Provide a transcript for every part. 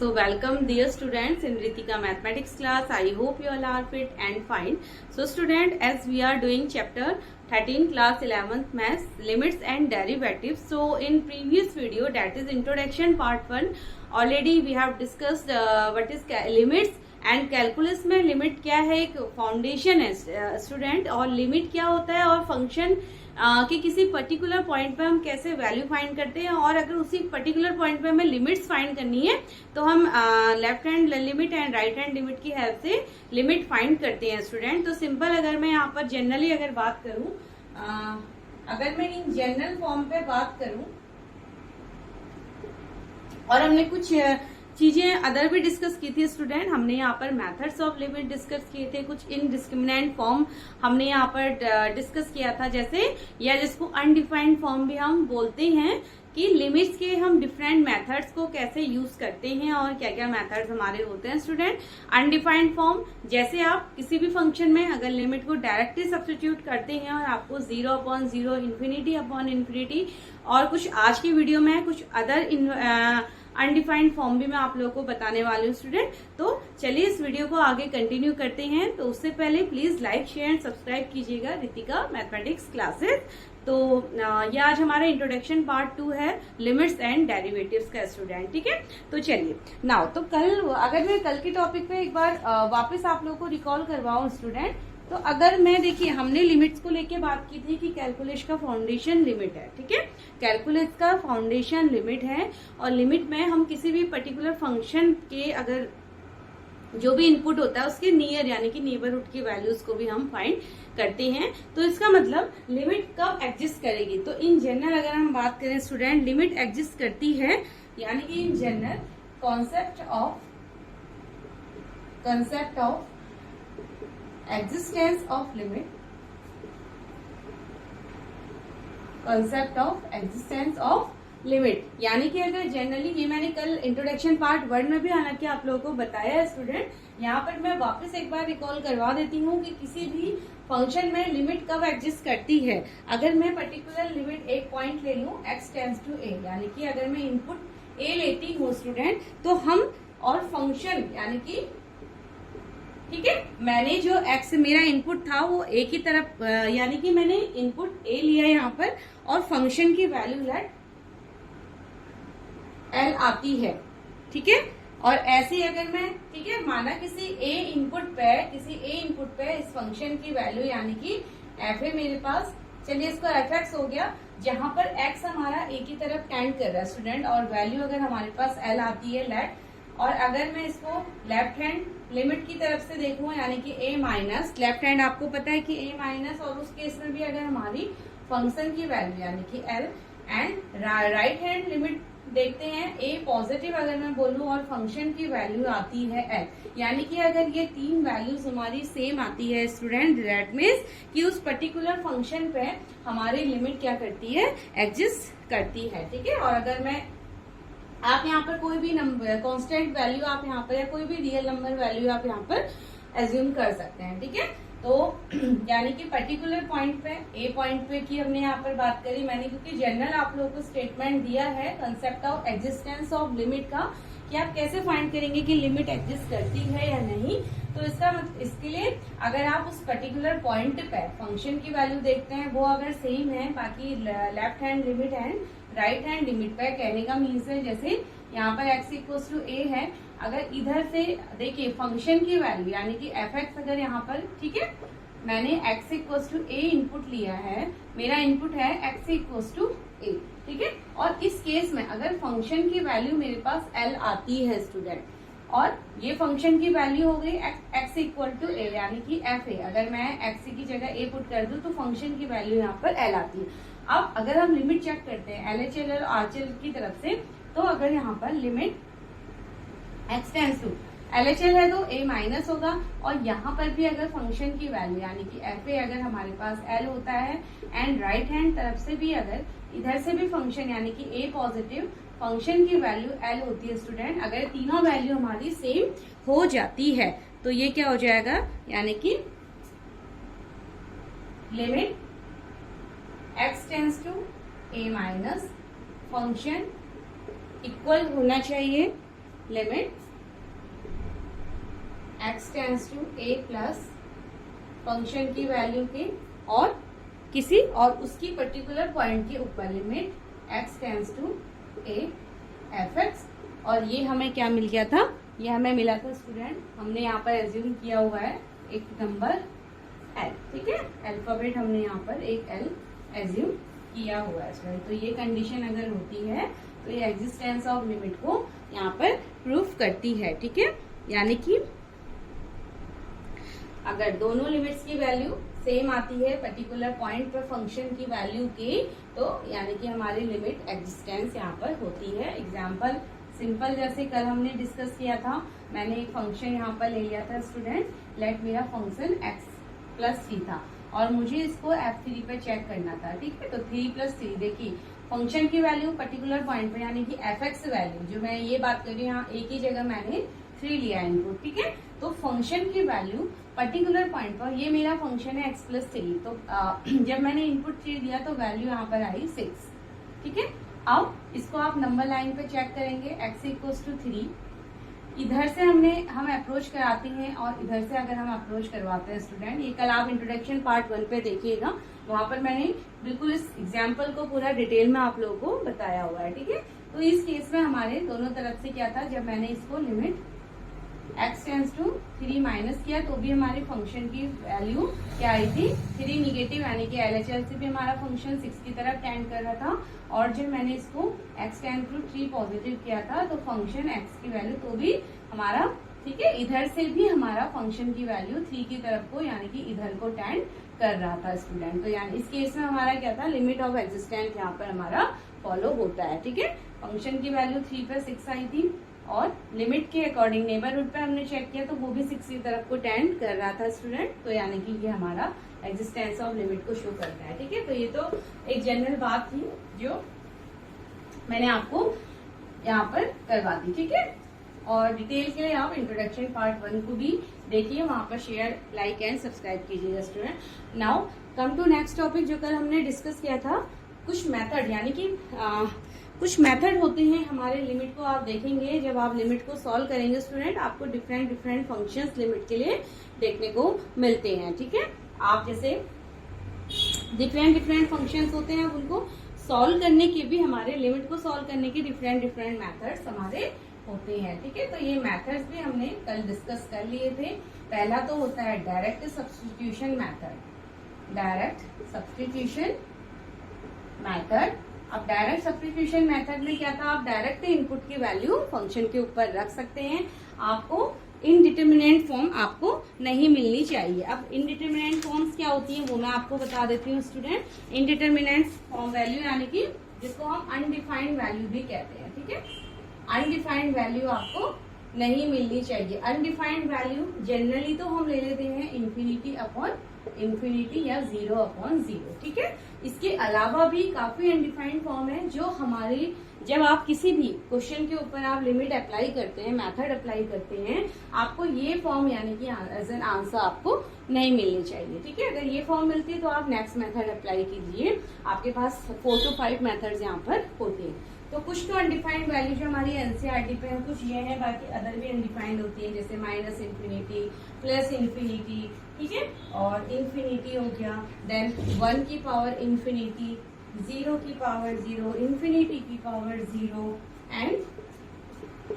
So welcome dear students in Ritika mathematics class. I hope you all are fit and fine. So student, as we are doing chapter 13 class 11th maths, limits and derivatives. So in previous video, that is introduction part 1, already we have discussed what is limits and calculus में limit क्या है, एक foundation है student, और limit क्या होता है और फंक्शन कि किसी पर्टिकुलर पॉइंट पे हम कैसे वैल्यू फाइंड करते हैं, और अगर उसी पर्टिकुलर पॉइंट पे हमें लिमिट्स फाइंड करनी है तो हम left hand limit and right hand limit की हेल्प से लिमिट फाइंड करते हैं स्टूडेंट। तो सिंपल अगर मैं यहाँ पर जनरली अगर बात करूं, अगर मैं इन जनरल फॉर्म पे बात करूं, और हमने कुछ चीजें अदर भी डिस्कस की थी स्टूडेंट, हमने यहाँ पर मेथड्स ऑफ लिमिट डिस्कस किए थे, कुछ इनडिस्क्रिमिनेंट फॉर्म हमने यहाँ पर डिस्कस किया था, जैसे या जिसको अनडिफाइंड फॉर्म भी हम बोलते हैं, कि लिमिट्स के हम डिफरेंट मेथड्स को कैसे यूज करते हैं और क्या क्या मेथड्स हमारे होते हैं स्टूडेंट। अनडिफाइंड फॉर्म, जैसे आप किसी भी फंक्शन में अगर लिमिट को डायरेक्टली सब्स्टिट्यूट करते हैं और आपको 0/0 इन्फिनिटी और कुछ आज की वीडियो में कुछ अदर अनडिफाइंड फॉर्म भी मैं आप लोगों को बताने वाली हूँ स्टूडेंट। तो चलिए इस वीडियो को आगे कंटिन्यू करते हैं। तो उससे पहले please like share and subscribe कीजिएगा रितिका मैथमेटिक्स क्लासेस। तो ये आज हमारा इंट्रोडक्शन पार्ट 2 है लिमिट्स एंड डेरिवेटिव्स का स्टूडेंट, ठीक है। तो चलिए नाउ, तो कल अगर मैं कल के टॉपिक पे एक बार वापस आप लोगों को रिकॉल करवाऊं स्टूडेंट, तो अगर मैं देखिए हमने लिमिट्स को लेके बात की थी कि कैलकुलस का फाउंडेशन लिमिट है, ठीक है। कैलकुलस का फाउंडेशन लिमिट है, और लिमिट में हम किसी भी पर्टिकुलर फंक्शन के अगर जो भी इनपुट होता है उसके नियर यानी कि नेबरहुड की वैल्यूज को भी हम फाइंड करते हैं। तो इसका मतलब लिमिट कब एग्जिस्ट करेगी, तो इन जनरल अगर हम बात करें स्टूडेंट, लिमिट एग्जिस्ट करती है यानी कि in general concept of existence of limit, concept of existence of limit, यानी कि अगर जनरली, ये मैंने कल इंट्रोडक्शन पार्ट 1 में भी हालांकि आप लोगों को बताया है स्टूडेंट, यहाँ पर मैं वापस एक बार रिकॉल करवा देती हूँ कि किसी भी फंक्शन में लिमिट कब एग्जिस्ट करती है। अगर मैं पर्टिकुलर लिमिट एक पॉइंट ले लूँ x टेंड्स टू a, यानी कि अगर मैं इनपुट a लेती हूँ स्टूडेंट, तो हम और फंक्शन यानी कि, ठीक है, मैंने जो x मेरा इनपुट था वो a की तरफ, यानी कि मैंने इनपुट a लिया यहाँ पर और फंक्शन की वैल्यू लेट l आती है, ठीक है। और ऐसे अगर मैं, ठीक है, माना किसी a इनपुट पे इस फंक्शन की वैल्यू यानी कि f है मेरे पास, चलिए इसको fx हो गया, जहां पर x हमारा a की तरफ टेंड कर रहा है स्टूडेंट, और वैल्यू अगर हमारे पास l आती है लेट, और अगर मैं इसको लेफ्ट हैंड लिमिट की तरफ से देखूं यानी कि a माइनस, लेफ्ट हैंड आपको पता है कि a माइनस, और उस केस में भी अगर हमारी फंक्शन की वैल्यू यानी कि l, and right hand limit देखते हैं a पॉजिटिव अगर मैं बोलूं और फंक्शन की वैल्यू आती है l, यानी कि अगर ये तीन वैल्यूज हमारी सेम आती है स्टूडेंट, दैट मीन्स कि उस पर्टिकुलर फंक्शन पे हमारी लिमिट क्या करती है, एग्जिस्ट करती है, ठीक है। और अगर मैं, आप यहाँ पर कोई भी नंबर कांस्टेंट वैल्यू आप यहाँ पर, या कोई भी रियल नंबर वैल्यू आप यहाँ पर एज्यूम कर सकते हैं, ठीक है। तो यानी कि पर्टिकुलर पॉइंट पे, ए पॉइंट पे की हमने यहाँ पर बात करी मैंने, क्योंकि जनरल आप लोगों को स्टेटमेंट दिया है concept of existence of limit का, कि आप कैसे फाइंड करेंगे कि लिमिट एग्जिस्ट करती है या नहीं। तो इसके लिए अगर आप उस पर्टिकुलर पॉइंट पे फंक्शन की वैल्यू देखते हैं, वो अगर सेम है बाकी left hand limit and right hand limit पे, कहने का मीन्स है जैसे यहाँ पर x इक्वल्स टू a है, अगर इधर से देखिए फंक्शन की वैल्यू यानी कि fx अगर यहाँ पर, ठीक है, मैंने x equals to a input लिया है, मेरा इनपुट है x इक्वल्स टू a, ठीक है। और इस केस में अगर फंक्शन की वैल्यू मेरे पास l आती है स्टूडेंट, और ये फंक्शन की वैल्यू हो गई x इक्वल टू a यानी कि f है, अगर मैं x की जगह a पुट कर दूं तो फंक्शन की वैल्यू यहाँ पर l आती है। अब अगर हम लिमिट चेक करते हैं LHL और RHL की तरफ से, तो अगर यहाँ पर limit x tends to LHL है तो a माइनस होगा, और यहाँ पर भी अगर फंक्शन की वैल्यू यानी कि fa अगर हमारे पास l होता है, एंड राइट हैंड तरफ से भी अगर इधर से भी फंक्शन यानी कि a पॉजिटिव, फंक्शन की वैल्यू l होती है स्टूडेंट, अगर तीनों वैल्यू हमारी सेम हो जाती है तो ये क्या हो जाएगा, यानी कि limit x tends to a minus function equal होना चाहिए limit x tends to a plus function की वैल्यू के और किसी और उसकी पर्टिकुलर पॉइंट के ऊपर limit x tends to a fx। और ये हमें क्या मिल गया था, ये हमें मिला था स्टूडेंट, हमने यहाँ पर एज्यूम किया हुआ है एक नंबर l, ठीक है, अल्फाबेट हमने यहाँ पर एक l एज्यूम किया हुआ है स्टूडेंट। तो ये कंडीशन अगर होती है तो ये एग्जिस्टेंस ऑफ लिमिट को यहाँ पर प्रूफ करती है, ठीक है। यानी कि अगर दोनों लिमिट्स की वैल्यू सेम आती है पर्टिकुलर पॉइंट पर फंक्शन की वैल्यू की, तो यानी कि हमारी लिमिट एग्जिस्टेंस यहाँ पर होती है। एग्जाम्पल सिंपल, जैसे कल हमने डिस्कस किया था, मैंने एक फंक्शन यहाँ पर ले लिया था स्टूडेंट, लेट मेरा फंक्शन x प्लस 3 था और मुझे इसको f3 पे चेक करना था, ठीक है। तो 3 प्लस 3, देखिए फंक्शन की वैल्यू पर्टिकुलर पॉइंट पे यानी कि fx वैल्यू, जो मैं ये बात कर रही हूँ यहाँ एक ही जगह मैंने 3 लिया इनपुट, ठीक है। तो फंक्शन की वैल्यू पर्टिकुलर पॉइंट पर, ये मेरा फंक्शन है x प्लस 3, तो जब मैंने इनपुट 3 दिया तो वैल्यू यहाँ पर आई 6, ठीक है। अब इसको आप नंबर लाइन पे चेक करेंगे, x इक्वल्स टू 3, इधर से हम अप्रोच कराते हैं और इधर से अगर हम अप्रोच करवाते हैं स्टूडेंट, ये कल आप इंट्रोडक्शन पार्ट 1 पे देखिएगा, वहां पर मैंने बिल्कुल इस एग्जाम्पल को पूरा डिटेल में आप लोगों को बताया हुआ है, ठीक है। तो इस केस में हमारे दोनों तरफ से क्या था, जब मैंने इसको limit x tends to 3 minus किया तो भी हमारे फंक्शन की वैल्यू क्या आई थी, 3 निगेटिव, यानी कि LHS से भी हमारा फंक्शन 6 की तरफ टेंड कर रहा था। और जब मैंने इसको x टेंड टू 3 पॉजिटिव किया था तो फंक्शन x की वैल्यू तो भी हमारा, ठीक है, इधर से भी हमारा फंक्शन की वैल्यू 3 की तरफ को यानी कि इधर को टेंड कर रहा था स्टूडेंट। तो यानी इस केस में हमारा क्या था, लिमिट ऑफ एग्जिस्टेंस यहाँ पर हमारा फॉलो होता है, ठीक है। फंक्शन की वैल्यू 3 पे 6 आई थी और लिमिट के अकॉर्डिंग नेबरहुड पे हमने चेक किया तो वो भी 6 की तरफ को टेंड कर रहा था स्टूडेंट। तो यानी कि ये हमारा एग्जिस्टेंस ऑफ लिमिट को शो करता है, ठीक है। तो ये तो एक जनरल बात थी जो मैंने आपको यहाँ पर करवा दी, ठीक है। और डिटेल के लिए आप इंट्रोडक्शन पार्ट 1 को भी देखिए, वहां पर शेयर, लाइक एंड सब्सक्राइब कीजिएगा student. Now come to next topic जो कल हमने डिस्कस किया था, कुछ मेथड, यानी कि कुछ मेथड होते हैं हमारे लिमिट को आप देखेंगे, जब आप लिमिट को सॉल्व करेंगे स्टूडेंट, आपको डिफरेंट डिफरेंट फंक्शंस लिमिट के लिए देखने को मिलते हैं, ठीक है। आप जैसे डिफरेंट डिफरेंट फंक्शंस होते हैं, उनको सॉल्व करने के भी, हमारे लिमिट को सॉल्व करने के डिफरेंट डिफरेंट मेथड्स हमारे होते हैं, ठीक है। तो ये मेथड्स भी हमने कल डिस्कस कर लिए थे। पहला तो होता है direct substitution method, direct substitution method. अब डायरेक्ट सब्स्टिट्यूशन मेथड में क्या था, आप डायरेक्ट इनपुट की वैल्यू फंक्शन के ऊपर रख सकते हैं, आपको इनडिटर्मिनेंट फॉर्म आपको नहीं मिलनी चाहिए। अब इनडिटर्मिनेंट फॉर्म्स क्या होती हैं वो मैं आपको बता देती हूँ स्टूडेंट। इनडिटर्मिनेंट फॉर्म वैल्यू यानी कि जिसको हम अनडिफाइंड वैल्यू भी कहते हैं, ठीक है। अनडिफाइंड वैल्यू आपको नहीं मिलनी चाहिए। अनडिफाइंड वैल्यू जनरली तो हम ले लेते हैं इन्फिनिटी अपॉन इन्फिनिटी या 0 अपॉन 0, ठीक है। इसके अलावा भी काफी अनडिफाइंड फॉर्म है जो हमारी, जब आप किसी भी क्वेश्चन के ऊपर आप लिमिट अप्लाई करते हैं, मेथड अप्लाई करते हैं, आपको ये फॉर्म यानी कि एज एन आंसर आपको नहीं मिलनी चाहिए, ठीक है। अगर ये फॉर्म मिलती है तो आप नेक्स्ट मेथड अप्लाई कीजिए, आपके पास 4 to 5 मेथड्स यहाँ पर होते हैं। तो कुछ तो अनडिफाइंड वैल्यू जो हमारी एनसीईआरटी पे है, कुछ ये है, बाकी अदर भी अनडिफाइंड होती है, जैसे माइनस इन्फिनिटी, प्लस इन्फिनिटी, ठीक है, और इन्फिनिटी हो गया, देन 1 की पावर इन्फिनिटी, 0 की पावर 0, इन्फिनिटी की पावर 0 एंड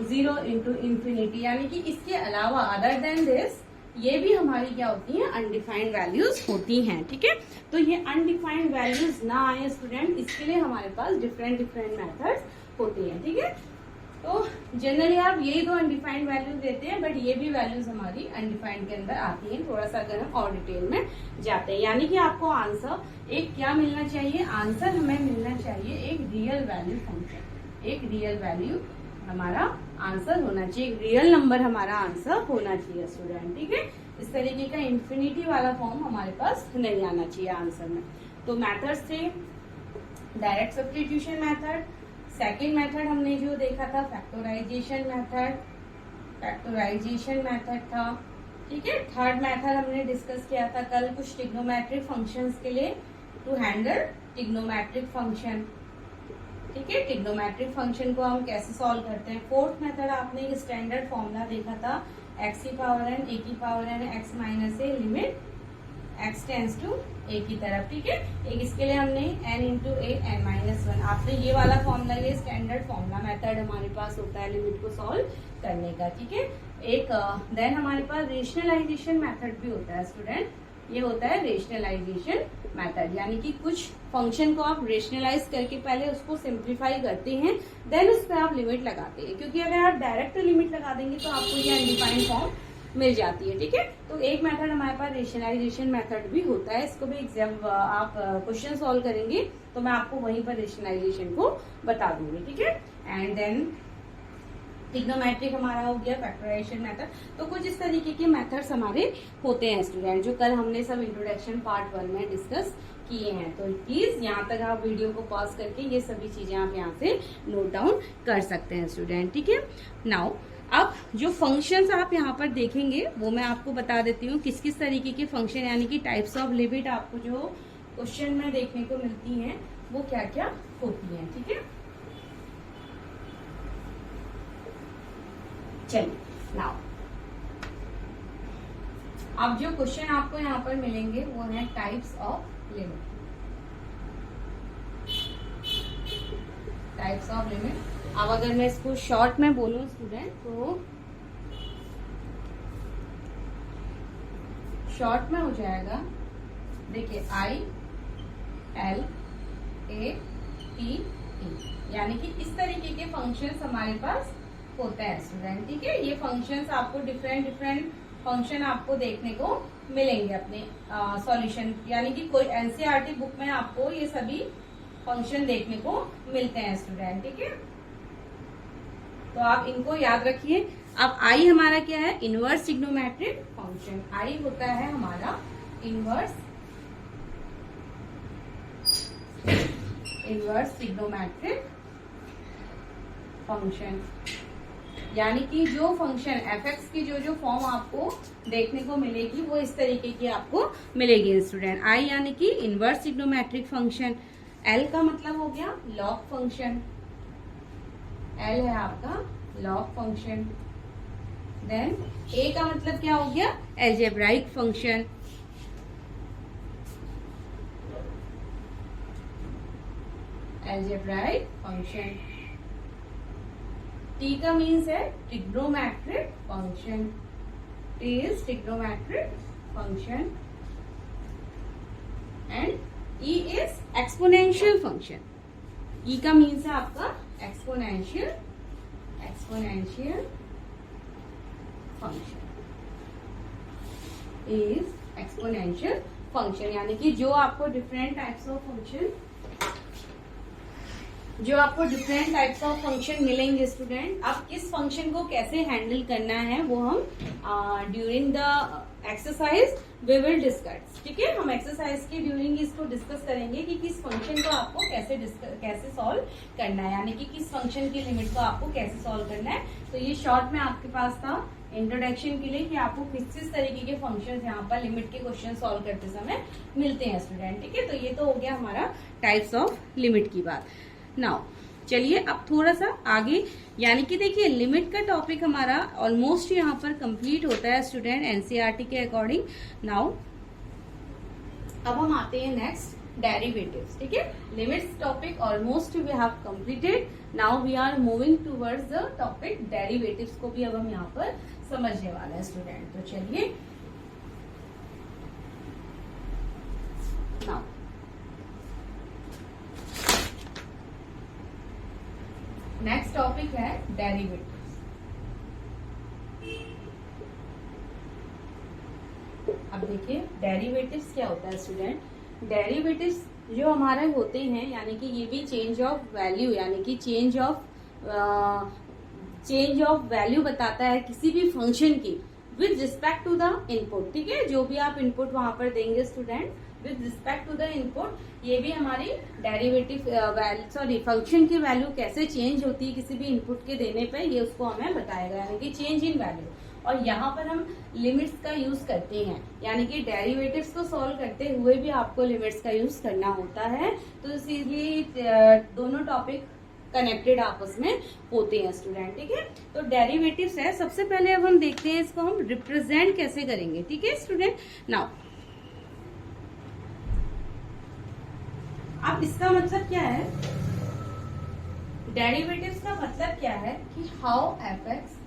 0 इंटू इन्फिनिटी। यानी कि इसके अलावा अदर देन दिस ये भी हमारी क्या होती है, अनडिफाइंड वैल्यूज होती हैं, ठीक है। तो ये अनडिफाइंड वैल्यूज ना आए स्टूडेंट, इसके लिए हमारे पास डिफरेंट डिफरेंट मेथड्स होती हैं, ठीक है। तो जनरली आप यही दो अनडिफाइंड वैल्यूज देते हैं, बट ये भी वैल्यूज हमारी अनडिफाइंड के अंदर आती हैं, थोड़ा सा अगर हम और डिटेल में जाते हैं। यानी कि आपको आंसर एक क्या मिलना चाहिए, आंसर हमें मिलना चाहिए एक रियल वैल्यू फंक्शन, एक रियल वैल्यू हमारा आंसर होना चाहिए, एक रियल नंबर हमारा आंसर होना चाहिए स्टूडेंट, ठीक है। इस तरीके का इन्फिनिटी वाला फॉर्म हमारे पास नहीं आना चाहिए आंसर में। तो मेथड्स थे direct substitution method, second method हमने जो देखा था फैक्टराइजेशन मेथड, फैक्टराइजेशन मेथड था, ठीक है। थर्ड मेथड हमने डिस्कस किया था कल, कुछ ट्रिग्नोमेट्रिक फंक्शंस के लिए, टू हैंडल ट्रिग्नोमेट्रिक फंक्शन, ठीक ठीक है। ट्रिग्नोमेट्रिक फंक्शन को हम कैसे सॉल्व करते हैं। फोर्थ मेथड आपने एक स्टैंडर्ड फॉर्मूला देखा था, x की पावर n a की power n x minus a limit x tends to a की तरफ, ठीक है। एक इसके लिए हमने n इंटू ए n माइनस 1, आपने ये वाला फॉर्मूला, ये स्टैंडर्ड फॉर्मूला मेथड हमारे पास होता है लिमिट को सॉल्व करने का, ठीक है। एक देन हमारे पास रेशनलाइजेशन मेथड भी होता है स्टूडेंट, ये होता है रेशनलाइजेशन मेथड, यानी कि कुछ फंक्शन को आप रेशनलाइज करके पहले उसको सिंप्लीफाई करते हैं, देन उस पर आप लिमिट लगाते हैं, क्योंकि अगर आप डायरेक्ट लिमिट लगा देंगे तो आपको ये अनडिफाइंड फॉर्म मिल जाती है, ठीक है। तो एक मेथड हमारे पास रेशनलाइजेशन मेथड भी होता है, इसको भी एग्जाम आप क्वेश्चन सॉल्व करेंगे तो मैं आपको वहीं पर रेशनलाइजेशन को बता दूंगी, ठीक है। एंड देन ट्रिग्नोमेट्रिक हमारा हो गया, फैक्टराइजेशन मेथड। तो कुछ इस तरीके के मेथड्स हमारे होते हैं स्टूडेंट, जो कल हमने सब इंट्रोडक्शन पार्ट 1 में डिस्कस किए हैं। तो प्लीज यहाँ तक आप वीडियो को पॉज करके ये सभी चीजें आप यहाँ से नोट डाउन कर सकते हैं स्टूडेंट, ठीक है। नाउ अब जो फंक्शंस आप यहाँ पर देखेंगे वो मैं आपको बता देती हूँ किस किस तरीके के फंक्शन, यानी कि टाइप्स ऑफ लिमिट आपको जो क्वेश्चन में देखने को मिलती हैं वो क्या क्या होती हैं, ठीक है। चलिए नाउ अब जो क्वेश्चन आपको यहाँ पर मिलेंगे वो है types of limit. Types of limit, अब अगर मैं इसको शॉर्ट में बोलूं स्टूडेंट तो शॉर्ट में हो जाएगा, देखिए I L A T T, यानी कि इस तरीके के फंक्शंस हमारे पास होता है स्टूडेंट, ठीक है। ये फंक्शंस आपको डिफरेंट डिफरेंट फंक्शन आपको देखने को मिलेंगे अपने सॉल्यूशन, यानी कि कोई एनसीईआरटी बुक में आपको ये सभी फंक्शन देखने को मिलते हैं स्टूडेंट, ठीक है। तो आप इनको याद रखिए। अब आई हमारा क्या है, इनवर्स ट्रिग्नोमेट्रिक फंक्शन। आई होता है हमारा इनवर्स ट्रिग्नोमेट्रिक फंक्शन, यानी कि जो फंक्शन एफ एक्स की जो फॉर्म आपको देखने को मिलेगी वो इस तरीके की आपको मिलेगी स्टूडेंट। आई यानी कि इनवर्स ट्रिग्नोमेट्रिक फंक्शन, एल का मतलब हो गया लॉग फंक्शन, एल है आपका लॉग फंक्शन। देन ए का मतलब क्या हो गया, algebraic function. Algebraic function. T का मीन्स है trigonometric function, T is trigonometric function. And E is exponential function. E का मीन्स है आपका exponential function, is exponential function, यानी कि जो आपको डिफरेंट टाइप्स ऑफ फंक्शन मिलेंगे स्टूडेंट। अब किस फंक्शन को कैसे हैंडल करना है वो हम during the exercise we will discuss, ठीक है। हम एक्सरसाइज के ड्यूरिंग इसको डिस्कस करेंगे कि किस फंक्शन को आपको कैसे सॉल्व करना है, यानी कि किस फंक्शन की लिमिट को आपको कैसे सॉल्व करना है। तो ये शॉर्ट में आपके पास था इंट्रोडक्शन के लिए कि आपको किस तरीके के फंक्शंस यहाँ पर लिमिट के क्वेश्चन सॉल्व करते समय मिलते हैं स्टूडेंट, ठीक है। तो ये तो हो गया हमारा टाइप्स ऑफ लिमिट की बात। नाउ चलिए अब थोड़ा सा आगे, यानी कि देखिए लिमिट का टॉपिक हमारा ऑलमोस्ट यहाँ पर कंप्लीट होता है स्टूडेंट एनसीईआरटी के अकॉर्डिंग। नाउ अब हम आते हैं नेक्स्ट डेरिवेटिव्स, ठीक है। Limits topic almost we have completed, now we are moving towards the topic derivatives को भी अब हम यहाँ पर समझने वाले हैं स्टूडेंट। तो चलिए नाउ नेक्स्ट टॉपिक है डेरिवेटिव्स। अब देखिए डेरिवेटिव्स क्या होता है स्टूडेंट। डेरिवेटिव्स जो हमारे होते हैं, यानी कि ये भी चेंज ऑफ वैल्यू, यानी कि चेंज ऑफ वैल्यू बताता है किसी भी फंक्शन की with respect to the input, ठीक है। जो भी आप इनपुट वहां पर देंगे student with respect to the input, ये भी हमारी डेरिवेटिव फंक्शन की वैल्यू कैसे चेंज होती है किसी भी इनपुट के देने पे, ये उसको हमें बताएगा, यानी कि चेंज इन वैल्यू। और यहाँ पर हम लिमिट्स का यूज करते हैं, यानी कि डेरिवेटिव्स को सॉल्व करते हुए भी आपको लिमिट्स का यूज करना होता है। तो इसीलिए दोनों टॉपिक कनेक्टेड आपस में होते हैं स्टूडेंट, ठीक है। तो डेरिवेटिव्स है, सबसे पहले अब हम देखते हैं इसको हम रिप्रेजेंट कैसे करेंगे, ठीक है स्टूडेंट। नाउ अब इसका मतलब क्या है, डेरिवेटिव्स का मतलब क्या है कि हाउ एफ एक्स,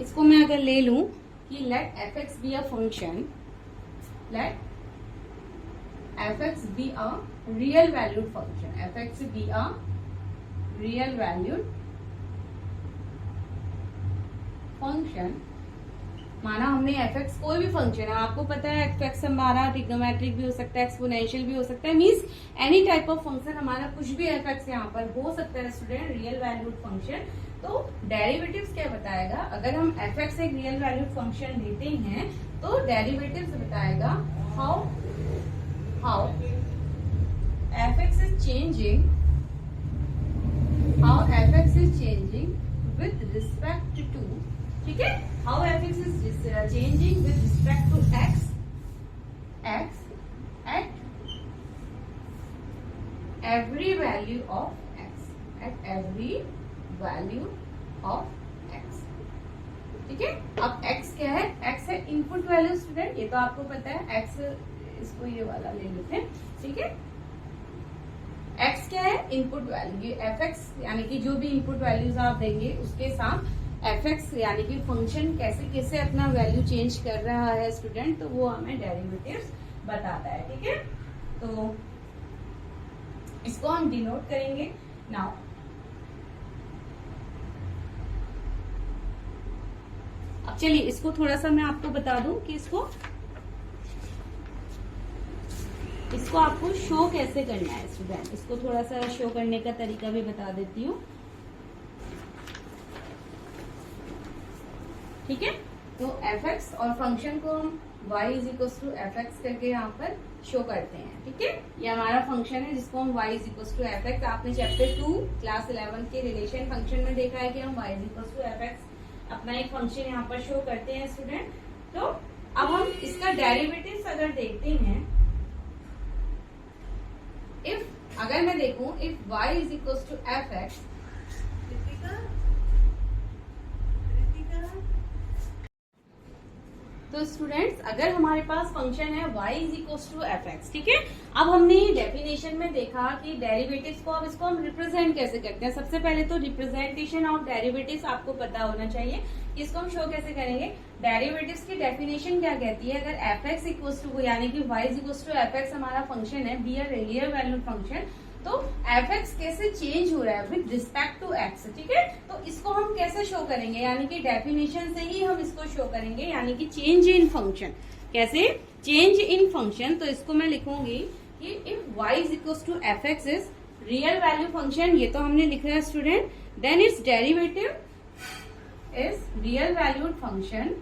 इसको मैं अगर ले लूं कि let f x be a function, let f x be a real valued function, f x be a real valued function. माना हमने एफ एक्स कोई भी फंक्शन है, आपको पता है एफ एक्स हमारा ट्रिग्नोमेट्रिक भी हो सकता है, एक्सपोनेंशियल भी हो सकता है, means any type of function हमारा कुछ भी एफ एक्स यहाँ पर हो सकता है स्टूडेंट, रियल वैल्यूड फंक्शन। तो डेरिवेटिव्स क्या बताएगा, अगर हम एफ एक्स एक रियल वैल्यूड फंक्शन लेते हैं तो डेरिवेटिव्स बताएगा how f x is changing, how f x is changing with respect to, ठीक है, how f x is changing with respect to x at every value of x, at every value of x, ठीक है। अब x क्या है, x है input value student, ये तो आपको पता है, x इसको ये वाला ले लेते हैं, ठीक है। x क्या है, इनपुट वैल्यू, ये fx यानी कि जो भी इनपुट वैल्यूज आप देंगे उसके साथ fx यानी कि फंक्शन कैसे कैसे अपना वैल्यू चेंज कर रहा है स्टूडेंट, तो वो हमें डेरिवेटिव्स बताता है, ठीक है। तो इसको हम डिनोट करेंगे। नाउ अब चलिए इसको थोड़ा सा मैं आपको बता दूं कि इसको आपको शो कैसे करना है स्टूडेंट, इसको थोड़ा सा शो करने का तरीका भी बता देती हूँ, ठीक है। तो एफ एक्स और फंक्शन को हम y is equal to f x करके यहाँ पर शो करते हैं, ठीक है। ये हमारा फंक्शन है जिसको हम y is equal to f x, आपने चैप्टर 2 क्लास 11 के रिलेशन फंक्शन में देखा है कि हम y is equal to f x अपना एक फंक्शन यहाँ पर शो करते हैं स्टूडेंट। तो अब हम इसका डेरिवेटिव्स अगर देखते हैं, इफ अगर मैं देखूं if y is equal to f x, तो स्टूडेंट्स अगर हमारे पास फंक्शन है y is equal to f x, ठीक है। अब हमने डेफिनेशन में देखा कि डेरिवेटिव्स को, अब इसको हम रिप्रेजेंट कैसे करते हैं। सबसे पहले तो रिप्रेजेंटेशन ऑफ डेरिवेटिव्स आपको पता होना चाहिए, इसको हम शो कैसे करेंगे। डेरिवेटिव्स की डेफिनेशन क्या कहती है, अगर एफ एक्स इक्वल टू यानी कि y is equal to f x हमारा फंक्शन है, be a real valued function, तो एफ एक्स कैसे चेंज हो रहा है विद रिस्पेक्ट टू एक्स, ठीक है। तो इसको हम कैसे शो करेंगे, यानी कि डेफिनेशन से ही हम इसको शो करेंगे, यानी कि चेंज इन फंक्शन, कैसे चेंज इन फंक्शन। तो इसको मैं लिखूंगी कि if y is equal to f x is real value function, ये तो हमने लिखा है student, then its derivative is real valued function,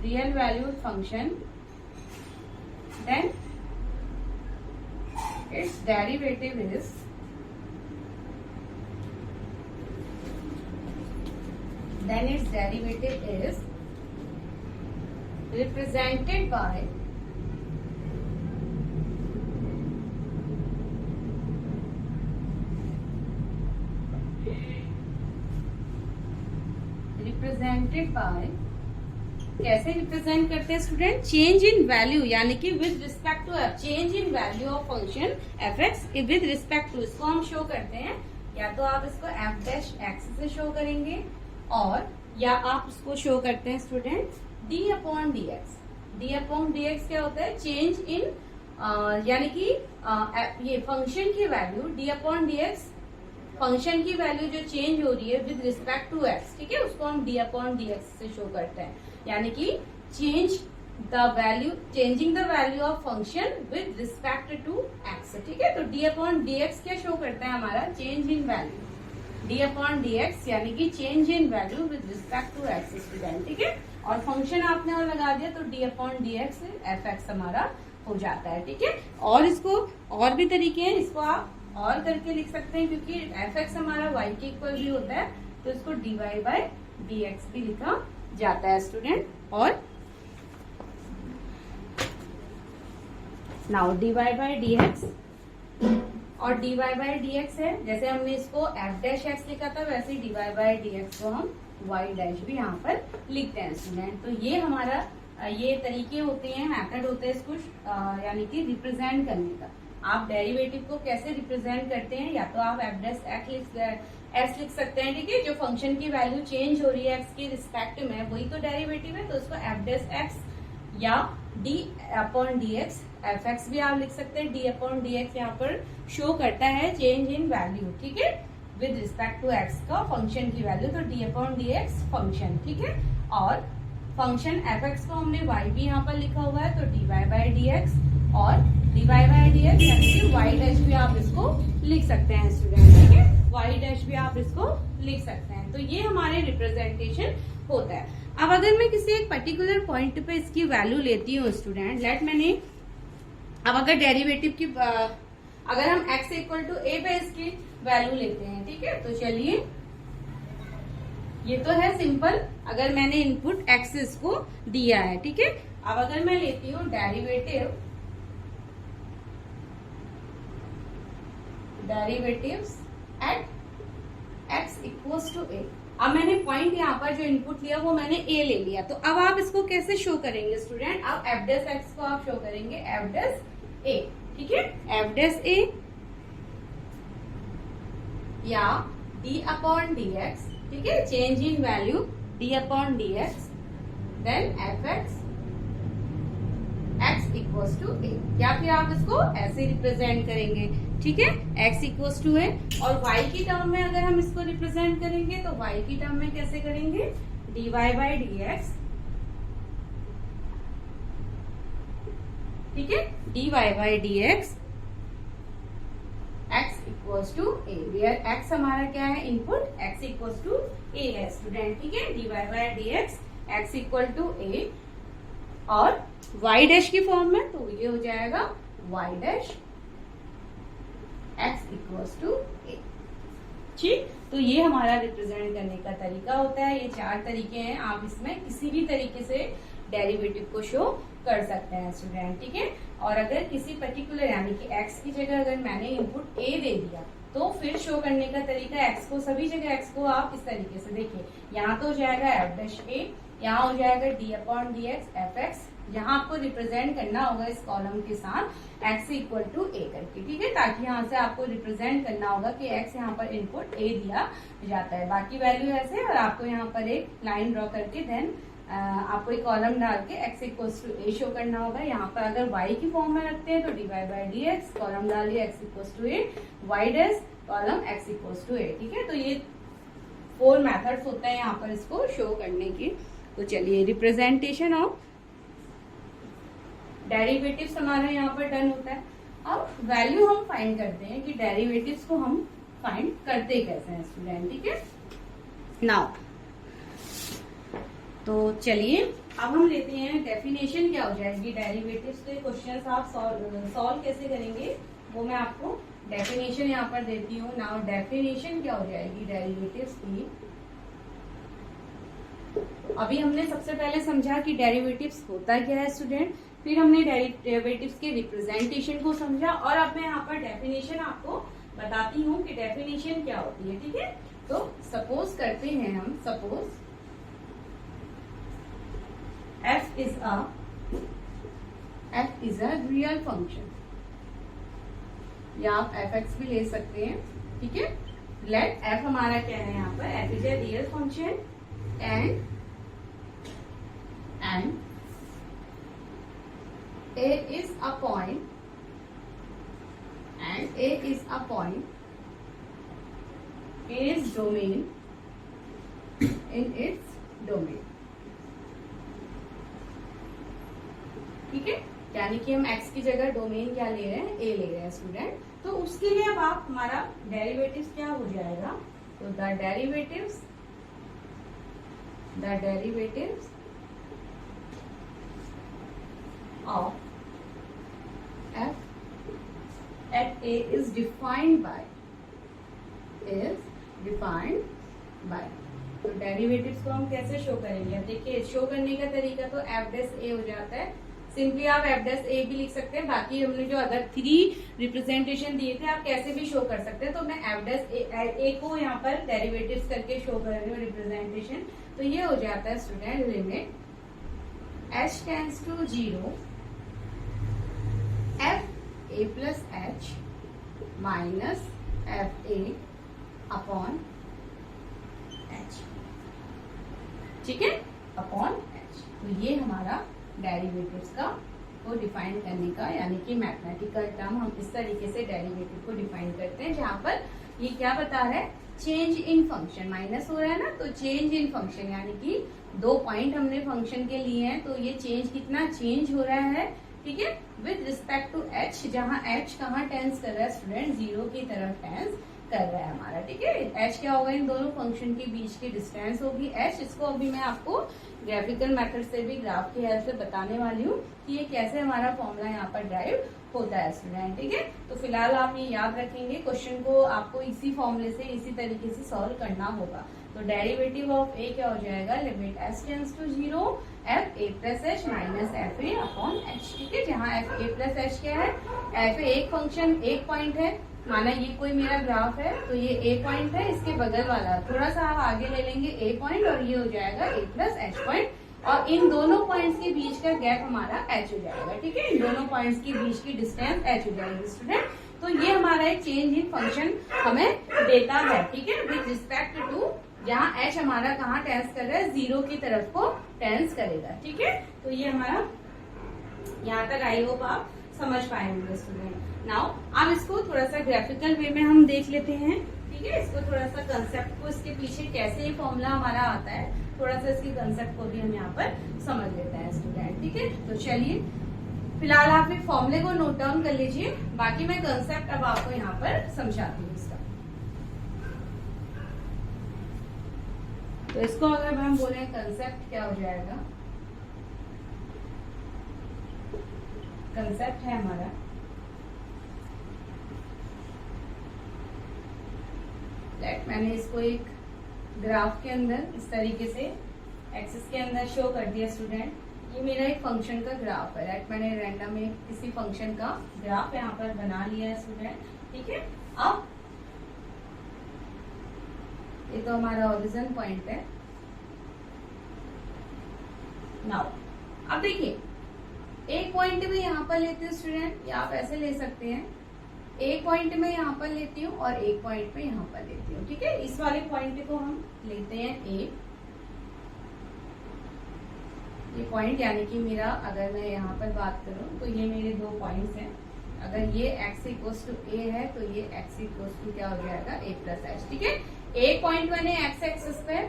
real valued function, then its derivative is represented by कैसे रिप्रेजेंट करते हैं स्टूडेंट, चेंज इन वैल्यू यानी कि with respect to f, change in value of function f x with respect to, इसको हम show करते हैं, या तो आप इसको एफ डैश एक्स से शो करेंगे और या आप इसको शो करते हैं student D upon D x. D upon D x क्या होता है, चेंज इन यानी कि ये फंक्शन की value d upon D X, function की वैल्यू जो चेंज हो रही है विद रिस्पेक्ट टू एक्स, ठीक है, उसको हम डी अपॉन डी एक्स से शो करते हैं, यानी कि change the value, changing the value of function with respect to x, ठीक है। तो डी अपॉन डी एक्स क्या शो करता है हमारा, change in value, d upon D x यानी कि change in value with respect to x student, ठीक है। और फंक्शन आपने और लगा दिया तो d upon D x F x हमारा हो जाता है, ठीक है। और इसको और भी तरीके हैं, इसको आप और करके लिख सकते हैं, क्योंकि एफ एक्स हमारा वाई के इक्वल भी होता है, तो इसको d Y by D x भी लिखा जाता है स्टूडेंट। और now d Y by D x और dy बाई डी एक्स है, जैसे हमने इसको एफ डैश एक्स लिखा था वैसे dy बाई डी एक्स को हम y डैश भी यहाँ पर लिखते हैं स्टूडेंट। तो ये हमारा ये तरीके होते हैं, मेथड होते हैं इसको यानी कि रिप्रेजेंट करने का। आप डेरिवेटिव को कैसे रिप्रेजेंट करते हैं, या तो आप एफ डैश एक्स लिख सकते हैं, ठीक है, जो फंक्शन की वैल्यू चेंज हो रही है एक्स की रिस्पेक्ट में वही तो डेरिवेटिव है, तो उसको एफ डैश एक्स या D upon D x F x भी आप लिख सकते हैं। डी अपॉन डी एक्स यहाँ पर शो करता है चेंज इन वैल्यू, ठीक है, विद रिस्पेक्ट टू एक्स का फंक्शन की वैल्यू, तो d upon D X function, ठीक है। और फंक्शन एफ एक्स को हमने वाई भी यहाँ पर लिखा हुआ है, तो D Y by D x और D Y by D x यानी कि वाई डैश भी आप इसको लिख सकते हैं स्टूडेंट, ठीक है, वाई डैश भी आप इसको लिख सकते हैं। तो ये हमारे रिप्रेजेंटेशन होता है। अब अगर मैं किसी एक पर्टिकुलर पॉइंट पे इसकी वैल्यू लेती हूँ स्टूडेंट, अब अगर डेरिवेटिव की अगर हम x इक्वल टू a पे इसकी वैल्यू लेते हैं, ठीक है, तो चलिए ये तो है सिंपल, अगर मैंने इनपुट x इसको दिया है, ठीक है। अब अगर मैं लेती हूँ derivatives at x equals to a। अब मैंने पॉइंट यहाँ पर जो इनपुट लिया वो मैंने a ले लिया, तो अब आप इसको कैसे शो करेंगे स्टूडेंट, अब एफ डैश एक्स को आप शो करेंगे एफ डैश a, ठीक है, एफ डैश a या d अपॉन डी एक्स, ठीक है, change in value d upon D x, then f x x equals to a, या फिर आप इसको ऐसे रिप्रेजेंट करेंगे, ठीक है, x इक्वल्स टू a। और y की टर्म में अगर हम इसको रिप्रेजेंट करेंगे तो y की टर्म में कैसे करेंगे, dy बाई डी एक्स, ठीक है, dy by D x x equals to a, where x हमारा क्या है input, x equals to a है स्टूडेंट, ठीक है, dy by D x x equal to a और y डैश की फॉर्म में, तो ये हो जाएगा y dash x equals to a, ठीक। तो ये हमारा रिप्रेजेंट करने का तरीका होता है। ये 4 तरीके हैं, आप इसमें किसी भी तरीके से डेरिवेटिव को शो कर सकते हैं स्टूडेंट, ठीक है। और अगर किसी पर्टिकुलर यानी कि x की जगह अगर मैंने इनपुट a दे दिया तो फिर शो करने का तरीका x को, सभी जगह x को आप इस तरीके से देखिए, यहाँ तो हो जाएगा एफ डैश a, यहाँ हो जाएगा D upon D x F x, यहाँ आपको रिप्रेजेंट करना होगा इस कॉलम के साथ x इक्वल टू a करके, ठीक है, ताकि यहाँ से आपको रिप्रेजेंट करना होगा कि x यहाँ पर इनपुट a दिया जाता है, बाकी वैल्यू ऐसे, और आपको यहाँ पर एक लाइन ड्रॉ करके देन आपको एक कॉलम डाल के x equals to a show करना होगा। यहाँ पर अगर y की फॉर्म में रखते हैं तो D Y by D x, column डालिए x equals to a, y dash column x equals to a, ठीक है। तो ये 4 मेथड्स होते हैं यहाँ पर इसको शो करने की। तो चलिए रिप्रेजेंटेशन ऑफ डेरिवेटिव्स हमारा यहाँ पर डन होता है। अब वैल्यू हम फाइंड करते हैं कि डेरिवेटिव्स को हम फाइंड करते कैसे हैं स्टूडेंट, ठीक है। नाउ तो चलिए अब हम लेते हैं डेफिनेशन क्या हो जाएगी डेरिवेटिव्स के। क्वेश्चन आप सॉल्व कैसे करेंगे वो मैं आपको डेफिनेशन यहाँ पर देती हूँ। नाउ डेफिनेशन क्या हो जाएगी डेरिवेटिव्स की। अभी हमने सबसे पहले समझा कि डेरिवेटिव्स होता क्या है स्टूडेंट, फिर हमने डेरिवेटिव्स के रिप्रेजेंटेशन को समझा, और अब मैं यहाँ पर डेफिनेशन आपको बताती हूँ कि डेफिनेशन क्या होती है, ठीक है। तो सपोज करते हैं हम, suppose f is a real function, या आप f(x) भी ले सकते हैं, ठीक है। लेट f हमारा क्या है यहाँ पर, f is a real function and a is a point, and a is a point in its domain, in its domain, ठीक है। यानी कि हम x की जगह डोमेन क्या ले रहे हैं, a ले रहे हैं स्टूडेंट। तो उसके लिए अब आप हमारा डेरिवेटिव्स क्या हो जाएगा, तो the derivatives of f at a is defined by तो डेरिवेटिव्स को हम कैसे शो करेंगे, देखिए शो करने का तरीका तो f डैश a हो जाता है। सिंपली आप एफ डैश ए भी लिख सकते हैं। बाकी हमने जो अदर 3 रिप्रेजेंटेशन दिए थे आप कैसे भी शो कर सकते हैं। तो मैं एफ डैश ए को यहाँ पर डेरिवेटिव्स करके शो कर रही हूँ रिप्रेजेंटेशन। तो ये हो जाता है student limit h tends to 0 f a plus h minus f a upon h, ठीक है, अपॉन एच। तो ये हमारा डेरिवेटिव्स का को डिफाइन करने का यानी कि मैथमेटिकल टर्म हम इस तरीके से डेरिवेटिव को डिफाइन करते हैं, जहां पर ये क्या बता है, चेंज इन फंक्शन, माइनस हो रहा है ना, तो चेंज इन फंक्शन यानी कि 2 पॉइंट हमने फंक्शन के लिए हैं, तो ये चेंज कितना चेंज हो रहा है, ठीक है, विद रिस्पेक्ट टू एच, जहां एच कहाँ टेंस कर रहा है स्टूडेंट, 0 की तरफ टेंस कर रहा है हमारा, ठीक है। एच क्या होगा, इन दोनों फंक्शन के बीच की डिस्टेंस होगी एच। इसको अभी मैं आपको ग्राफिकल मेथड से भी ग्राफ की हेल्प से बताने वाली हूँ कि ये कैसे हमारा फॉर्मूला यहाँ पर ड्राइव होता है स्टूडेंट, ठीक है। तो फिलहाल आप ये याद रखेंगे, क्वेश्चन को आपको इसी फॉर्मूले से इसी तरीके से सॉल्व करना होगा। तो डेरिवेटिव ऑफ ए क्या हो जाएगा, limit h tends to 0 f a plus h minus f a upon h, ठीक है, जहाँ एफ ए प्लस एच क्या है, एफ ए एक फंक्शन एक पॉइंट है, माना ये कोई मेरा ग्राफ है, तो ये ए पॉइंट है, इसके बगल वाला थोड़ा सा आप आगे ले लेंगे ए पॉइंट, और ये हो जाएगा ए प्लस एच पॉइंट, और इन दोनों पॉइंट्स के बीच का गैप हमारा एच हो जाएगा, ठीक है, इन दोनों पॉइंट्स के बीच की डिस्टेंस एच हो जाएगी स्टूडेंट। तो ये हमारा एक चेंज इन फंक्शन हमें देता है, ठीक है, विद रिस्पेक्ट टू जहाँ एच हमारा कहाँ टेंस कर रहा है, 0 की तरफ को टेंस करेगा, ठीक है। तो ये हमारा यहाँ तक आई होप आप समझ पाए होंगे स्टूडेंट। नाउ अब इसको थोड़ा सा ग्राफिकल वे में हम देख लेते हैं, ठीक है, इसको थोड़ा सा कंसेप्ट को, इसके पीछे कैसे ये फॉर्मूला हमारा आता है, थोड़ा सा इसके कंसेप्ट को भी हम यहाँ पर समझ लेते हैं स्टूडेंट, ठीक है। तो चलिए फिलहाल आप ये फॉर्मूले को नोट डाउन कर लीजिए, बाकी मैं कंसेप्ट अब आपको यहाँ पर समझाती हूँ इसका। तो इसको अगर हम बोले कंसेप्ट क्या हो जाएगा, कंसेप्ट है हमारा मैंने इसको एक ग्राफ के अंदर इस तरीके से एक्सिस के अंदर शो कर दिया स्टूडेंट। ये मेरा एक फंक्शन का ग्राफ है, राइट, मैंने रैंडम में किसी फंक्शन का ग्राफ यहाँ पर बना लिया है स्टूडेंट, ठीक है। अब ये तो हमारा ओरिजिन पॉइंट है। नाउ अब देखिए, एक पॉइंट में यहाँ पर लेते हैं स्टूडेंट, या आप ऐसे ले सकते हैं, एक पॉइंट में यहाँ पर लेती हूँ और एक पॉइंट में यहाँ पर लेती हूँ, ठीक है। इस वाले पॉइंट को हम लेते हैं ए, ये पॉइंट यानी कि मेरा, अगर मैं यहाँ पर बात करूँ तो ये मेरे 2 पॉइंट्स हैं। अगर ये x इक्वल्स टू ए है तो ये x इक्वल्स टू क्या हो जाएगा, a प्लस एच, ठीक है। एक पॉइंट मैंने x एक्सिस पे,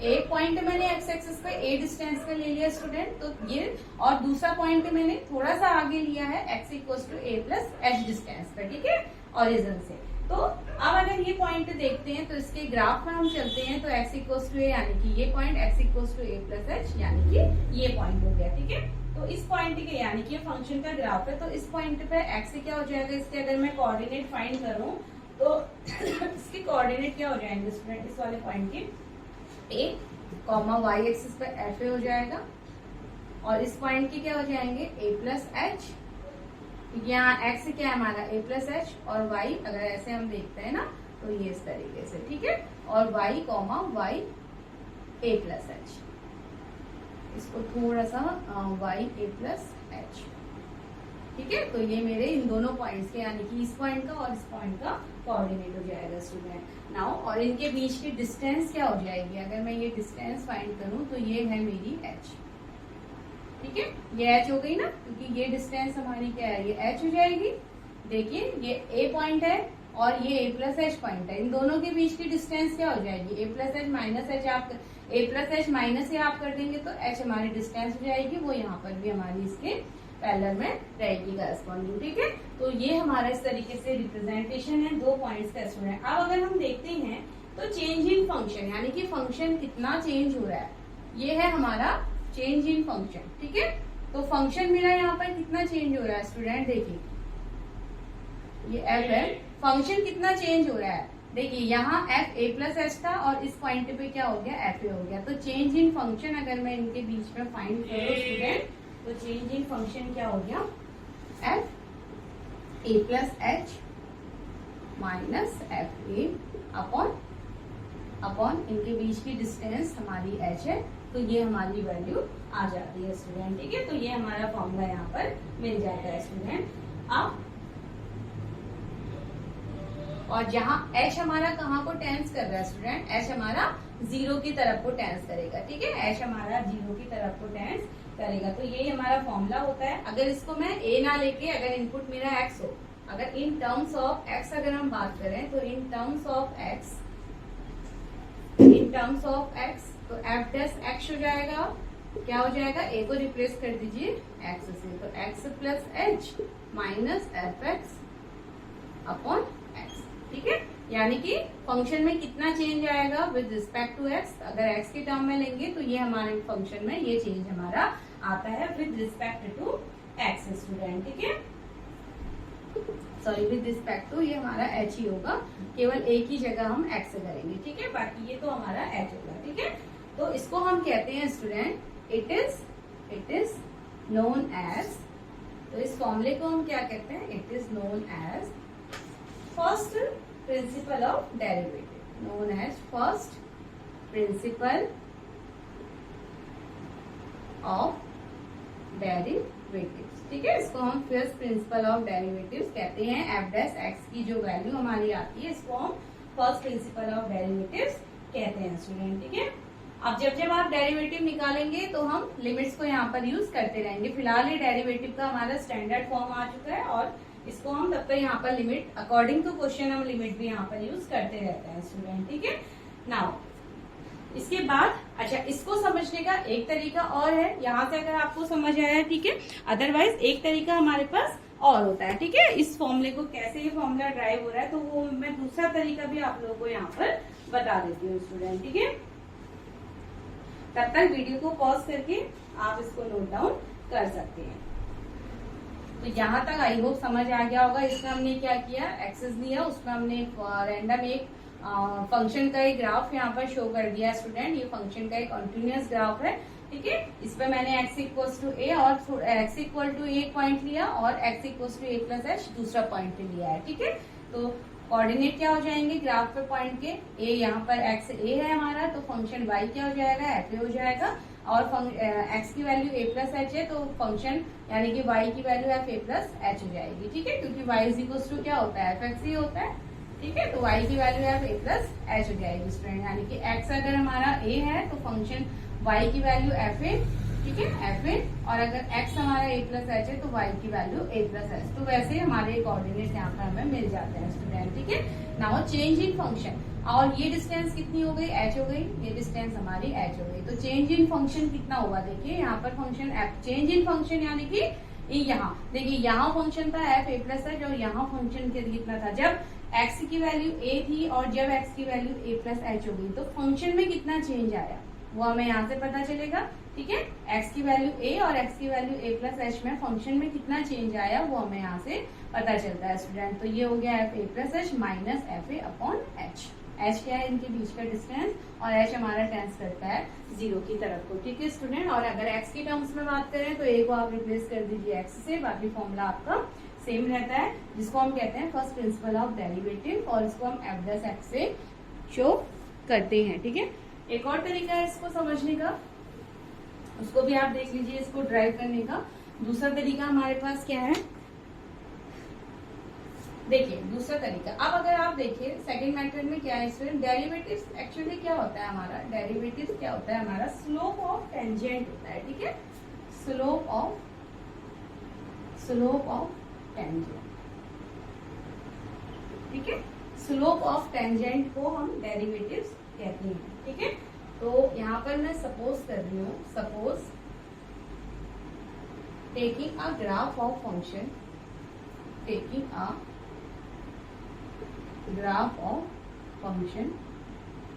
एक पॉइंट मैंने x एक्सिस पे a डिस्टेंस पे ले लिया स्टूडेंट, तो ये, और दूसरा पॉइंट मैंने थोड़ा सा आगे लिया है x equals to a plus h distance पे, ठीक है, ओरिजिन से। तो अब अगर ये पॉइंट देखते हैं तो इसके ग्राफ में हम चलते हैं, तो x इक्वल्स टू a यानी कि ये point, x equals to a plus h यानी कि ये पॉइंट हो गया, ठीक है। तो इस पॉइंट के यानी कि फंक्शन का ग्राफ है, तो इस पॉइंट पे x क्या हो जाएगा, इसके अगर मैं कोऑर्डिनेट फाइंड करूं तो इसके कोऑर्डिनेट क्या हो जाएंगे स्टूडेंट, इस वाले पॉइंट के a, y एक्सिस पे एफ ए हो जाएगा, और इस पॉइंट के क्या हो जाएंगे a प्लस एच, यहाँ x क्या है हमारा a प्लस एच, और y अगर ऐसे हम देखते हैं ना तो ये इस तरीके से, ठीक है, और y y a plus H, इसको थोड़ा सा y a प्लस एच, ठीक है। तो ये मेरे इन दोनों पॉइंट्स के यानी कि इस पॉइंट का और इस पॉइंट का कोऑर्डिनेट हो जाएगा स्टूडेंट। नाउ और इनके बीच की डिस्टेंस क्या हो जाएगी, अगर मैं ये डिस्टेंस फाइंड करूं तो ये है मेरी h, ठीक है, ये h हो गई ना, क्योंकि ये डिस्टेंस हमारी क्या है, ये h हो जाएगी। देखिए ये a पॉइंट है और ये a प्लस एच पॉइंट है, इन दोनों के बीच की डिस्टेंस क्या हो जाएगी, a plus h minus H, आप a प्लस एच माइनस ए आप कर देंगे तो h हमारी डिस्टेंस हो जाएगी, वो यहाँ पर भी हमारी इसके पैरेलल में रहेगी करस्पॉन्डिंग, ठीक है। तो ये हमारा इस तरीके से रिप्रेजेंटेशन है 2 पॉइंट्स का स्टूडेंट। अब अगर हम देखते हैं तो चेंज इन फंक्शन यानी कि फंक्शन कितना चेंज हो रहा है, ये है हमारा चेंज इन फंक्शन, ठीक है। तो फंक्शन मेरा यहाँ पर कितना चेंज हो रहा है स्टूडेंट, देखिए ये f है, फंक्शन कितना चेंज हो रहा है, देखिए यहाँ f a प्लस एच था और इस पॉइंट पे क्या हो गया, f a हो गया। तो चेंज इन फंक्शन अगर मैं इनके बीच में फाइंड करूँ स्टूडेंट, तो चेंज इन फंक्शन क्या हो गया, F a plus h minus f a upon इनके बीच की डिस्टेंस हमारी एच है, तो ये हमारी वैल्यू आ जाती है स्टूडेंट। ठीक है, तो ये हमारा फॉर्मूला यहाँ पर मिल जाता है स्टूडेंट। अब और जहां h हमारा कहाँ को टेंस कर रहा है स्टूडेंट, h हमारा 0 की तरफ को टेंस करेगा। ठीक है, h हमारा 0 की तरफ को टेंस करेगा, तो ये हमारा फॉर्मूला होता है। अगर इसको मैं a ना लेके, अगर इनपुट मेरा x हो, अगर इन टर्म्स ऑफ x अगर हम बात करें, तो इन टर्म्स ऑफ x तो f डैश x हो जाएगा, क्या हो जाएगा, a को रिप्लेस कर दीजिए x से, तो x plus h minus f X upon x. ठीक है, यानी कि फंक्शन में कितना चेंज आएगा विद रिस्पेक्ट टू x, अगर x के टर्म में लेंगे तो ये हमारे फंक्शन में ये चेंज हमारा आता है with respect to x student. ठीक है, सॉरी विद रिस्पेक्ट टू, ये हमारा h ही होगा, केवल एक ही जगह हम x से करेंगे। ठीक है, बाकी ये तो हमारा h होगा। ठीक है, तो इसको हम कहते हैं student it is known as, तो इस फॉर्मूले को हम क्या कहते हैं, it is known as first principle of derivative, known as first principle of derivatives. ठीक है, इसको हम फर्स्ट प्रिंसिपल ऑफ डेरिवेटिव्स कहते हैं। एफ डैश एक्स की जो वैल्यू हमारी आती है, इसको हम फर्स्ट प्रिंसिपल ऑफ डेरिवेटिव्स कहते हैं स्टूडेंट। ठीक है, अब जब आप डेरिवेटिव निकालेंगे तो हम लिमिट्स को यहाँ पर यूज करते रहेंगे। फिलहाल ये डेरिवेटिव का हमारा स्टैंडर्ड फॉर्म आ चुका है और इसको हम तब तक यहाँ पर लिमिट अकॉर्डिंग टू क्वेश्चन हम लिमिट भी यहाँ पर यूज करते रहते हैं स्टूडेंट। ठीक है, नाउ इसके बाद अच्छा, इसको समझने का एक तरीका और है, यहाँ से अगर आपको समझ आया ठीक है, अदरवाइज एक तरीका हमारे पास और होता है। ठीक है, इस फॉर्मूले को कैसे ये फॉर्मूला ड्राइव हो रहा है, तो वो मैं दूसरा तरीका भी आप लोगों को यहाँ पर बता देती हूँ स्टूडेंट। ठीक है, तब तक वीडियो को पॉज करके आप इसको नोट डाउन कर सकते हैं। तो यहाँ तक आई होप समझ आ गया होगा। इसमें हमने क्या किया, एक्सेस दिया, उसमें हमने रैंडम एक फंक्शन का एक ग्राफ यहाँ पर शो कर दिया स्टूडेंट। ये फंक्शन का एक कंटिन्यूअस ग्राफ है। ठीक है, इस पर मैंने x इक्वल टू ए और x equal to a point लिया और x equal to a plus h दूसरा पॉइंट लिया है। ठीक है, तो कोऑर्डिनेट क्या हो जाएंगे ग्राफ पे पॉइंट के, a यहाँ पर x a है हमारा, तो फंक्शन y क्या हो जाएगा, f हो जाएगा, और x की वैल्यू a प्लस एच है, तो फंक्शन यानी कि y की value f a plus H हो जाएगी। ठीक है, क्योंकि y इज इक्वल टू क्या होता है, f x ही होता है। ठीक है, तो y की value f a plus H हो जाएगी स्टूडेंट, यानी कि x अगर हमारा a है तो फंक्शन y की वैल्यू f a, ठीक है f a, और अगर x हमारा a प्लस एच है तो y की वैल्यू a प्लस एच। तो वैसे हमारे कोऑर्डिनेट यहाँ पर हमें मिल जाते हैं स्टूडेंट। ठीक है, नाउ चेंज इन फंक्शन, और ये डिस्टेंस कितनी हो गई, h हो गई, ये डिस्टेंस हमारी h हो गई, तो चेंज इन फंक्शन कितना होगा, देखिए यहाँ पर function f, change in function यानी कि यहाँ देखिए, यहाँ फंक्शन था f a प्लस एच, और यहाँ फंक्शन कितना था, जब x की वैल्यू a थी और जब x की वैल्यू a प्लस एच हो गई, तो फंक्शन में कितना चेंज आया वो हमें यहाँ से पता चलेगा। ठीक है, x की वैल्यू a और x की वैल्यू a प्लस एच में फंक्शन में कितना चेंज आया वो हमें यहाँ से पता चलता है स्टूडेंट। तो ये हो गया f a plus h minus f a upon H. h क्या है, इनके बीच का डिस्टेंस, और h हमारा टेंस करता है 0 की तरफ को। ठीक है स्टूडेंट, और अगर x की टर्म्स में बात करें तो a को आप रिप्लेस कर दीजिए x से, बाकी फॉर्मूला आपका सेम रहता है, जिसको हम कहते हैं फर्स्ट प्रिंसिपल ऑफ डेरिवेटिव, और इसको हम f डैश x से शो करते हैं। ठीक है, एक और तरीका है इसको समझने का, उसको भी आप देख लीजिए, इसको ड्राइव करने का दूसरा तरीका हमारे पास क्या है, देखिए दूसरा तरीका। अब अगर आप देखिए सेकंड मेथड में क्या है स्टूडेंट, डेरिवेटिव्स एक्चुअली क्या होता है हमारा, डेरिवेटिव्स क्या होता है हमारा, स्लोप ऑफ टेंजेंट होता है। ठीक है, स्लोप ऑफ टेंजेंट। ठीक है, स्लोप ऑफ टेंजेंट को हम डेरिवेटिव्स कहते हैं। ठीक है, तो यहाँ पर मैं सपोज कर रही हूँ, suppose taking a graph of function, taking a graph of function.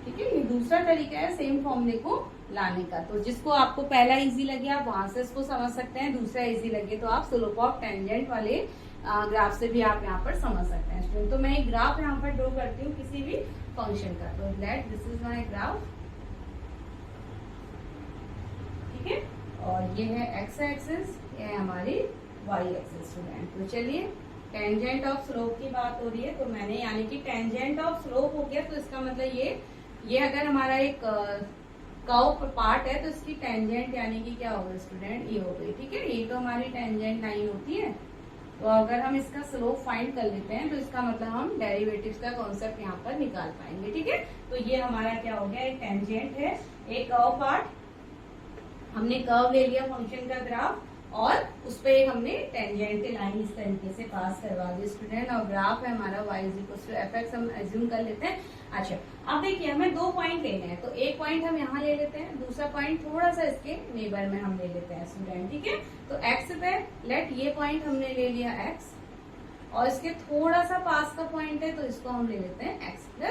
ठीक है, ये दूसरा तरीका है सेम फॉर्मूले को लाने का, तो जिसको आपको पहला इजी लगे आप वहां से इसको समझ सकते हैं, दूसरा इजी लगे तो आप स्लोप ऑफ टेंजेंट वाले ग्राफ से भी आप यहाँ पर समझ सकते हैं स्टूडेंट। तो मैं एक ग्राफ यहाँ पर ड्रॉ करती हूँ किसी भी फंक्शन का, तो let this is my graph. ठीक है, और ये है एक्स एक्सिस, ये है हमारी वाई एक्सिस स्टूडेंट। तो चलिए टेंजेंट ऑफ स्लोप की बात हो रही है, तो मैंने यानी कि टेंजेंट ऑफ स्लोप हो गया, तो इसका मतलब ये अगर हमारा एक कर्व पार्ट है तो इसकी टेंजेंट यानी कि क्या होगा स्टूडेंट, ये हो गई। ठीक है, ये तो हमारी टेंजेंट लाइन होती है। तो अगर हम इसका स्लोप फाइंड कर लेते हैं तो इसका मतलब हम डेरिवेटिव्स का कॉन्सेप्ट यहाँ पर निकाल पाएंगे। ठीक है, तो ये हमारा क्या हो गया, एक टेंजेंट है, एक कर्व पार्ट, हमने कर्व ले लिया फंक्शन का ग्राफ और उस पे हमने टेंजेंट लाइन इस तरीके से पास करवा दी स्टूडेंट, और ग्राफ है हमारा y = fx हम एज्यूम कर लेते हैं। अच्छा, अब देखिए हमें 2 पॉइंट लेने हैं, तो एक पॉइंट हम यहाँ ले लेते हैं, दूसरा पॉइंट थोड़ा सा इसके नेबर में हम ले लेते हैं स्टूडेंट। ठीक है, तो x पे लेट ये पॉइंट हमने ले लिया x, और इसके थोड़ा सा पास का पॉइंट है तो इसको हम ले लेते हैं x +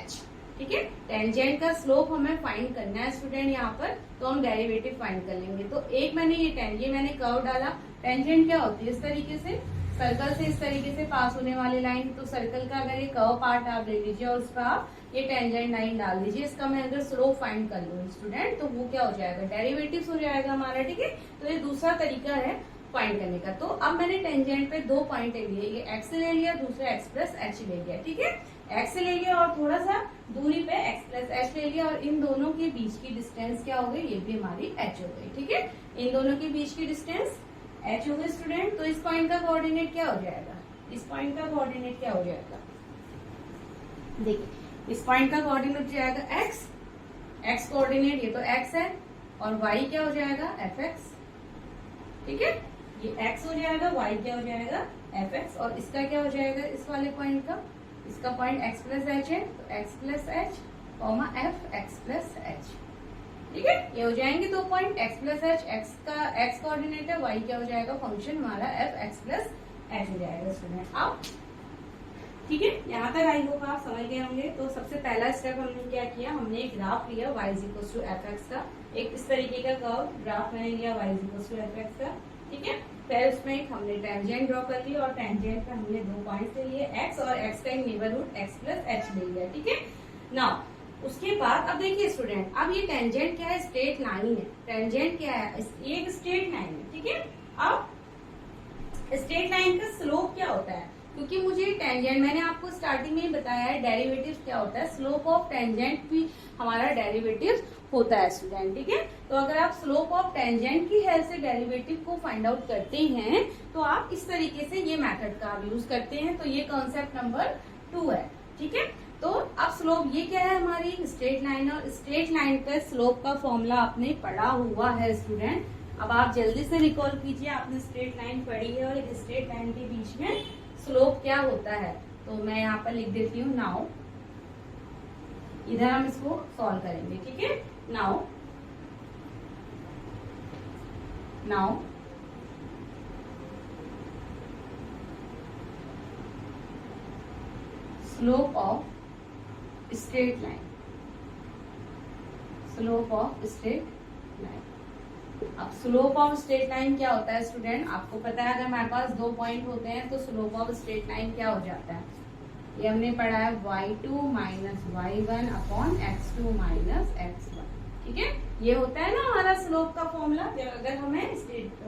h। ठीक है, टेंजेंट का स्लोप हमें फाइंड करना है स्टूडेंट यहाँ पर, तो हम डेरिवेटिव फाइंड कर लेंगे। तो एक मैंने मैंने कर्व डाला, टेंजेंट क्या होती है, इस तरीके से सर्कल से इस तरीके से पास होने वाली लाइन, तो सर्कल का अगर ये कर्व पार्ट आप ले लीजिए और उस पर आप ये टेंजेंट लाइन डाल दीजिए, इसका मैं अगर स्लोप फाइंड कर लूँ स्टूडेंट तो वो क्या हो जाएगा, डेरिवेटिव हो जाएगा हमारा। ठीक है, तो ये दूसरा तरीका है फाइंड करने का। तो अब मैंने टेंजेंट पे 2 पॉइंट ले लिए, ये x ले लिया, दूसरा x + h ले लिया। ठीक है, x ले लिया और थोड़ा सा दूरी पे x + h ले लिया, और इन दोनों के बीच की डिस्टेंस क्या हो गई, ये भी हमारी h हो गई। ठीक है, इन दोनों के बीच की डिस्टेंस h हो गई स्टूडेंट। तो इस पॉइंट का कोऑर्डिनेट क्या हो जाएगा, इस पॉइंट का कोऑर्डिनेट क्या हो जाएगा, देखिए इस पॉइंट का कोऑर्डिनेट हो जाएगा x कोऑर्डिनेट, ये तो x है, और y क्या हो जाएगा, fx। ठीक है, ये x हो जाएगा, y क्या हो जाएगा, fx, और इसका क्या हो जाएगा, इस वाले पॉइंट का, इसका पॉइंट x + h है, तो x + h, f x + h। ठीक है, ये हो जाएंगे 2 पॉइंट x + h, x का x कोऑर्डिनेट है, y क्या हो जाएगा, फंक्शन हमारा f x + h हो जाएगा स्टूडेंट। अब ठीक है, यहाँ तक आई होगा आप समझ गए होंगे। तो सबसे पहला स्टेप हमने क्या किया, हमने एक ग्राफ लिया y = fx का, एक इस तरीके का कर्व ग्राफ मैंने लिया y = fx का। ठीक है, फिर उसमें एक हमने टेंजेंट ड्रॉ कर लिया, और टेंजेंट पे हमने 2 पॉइंट ले लिए x, और x का एक नेबरहुड x + h ले लिया। ठीक है, नाउ उसके बाद अब देखिए स्टूडेंट, अब ये टेंजेंट क्या है, स्ट्रेट लाइन है। टेंजेंट क्या है, ये एक स्ट्रेट लाइन है। ठीक है, अब स्ट्रेट लाइन का स्लोप क्या होता है, क्योंकि मुझे टेंजेंट मैंने आपको स्टार्टिंग में ही बताया है डेरिवेटिव क्या होता है, स्लोप ऑफ टेंजेंट भी हमारा डेरिवेटिव होता है स्टूडेंट। ठीक है, तो अगर आप स्लोप ऑफ टेंजेंट की हेल्प से डेरिवेटिव को फाइंड आउट करते हैं तो आप इस तरीके से ये मेथड का आप यूज करते हैं। तो ये कॉन्सेप्ट नंबर 2 है। ठीक है, तो अब स्लोप ये क्या है, हमारी स्ट्रेट लाइन, और स्ट्रेट लाइन का स्लोप का फॉर्मूला आपने पढ़ा हुआ है स्टूडेंट। अब आप जल्दी से रिकॉल कीजिए, आपने स्ट्रेट लाइन पढ़ी है, और स्ट्रेट लाइन के बीच में स्लोप क्या होता है, तो मैं यहाँ पर लिख देती हूँ नाउ, इधर हम इसको सॉल्व करेंगे। ठीक है, now slope of straight line, slope of straight line. अब स्लोप ऑफ स्ट्रेट लाइन क्या होता है स्टूडेंट, आपको पता है अगर हमारे पास 2 पॉइंट होते हैं तो स्लोप ऑफ स्ट्रेट लाइन क्या हो जाता है, ये हमने पढ़ा है y2 - y1 upon x2 - x1। ठीक है, ये होता है ना हमारा स्लोप का फॉर्मूला। अगर हमें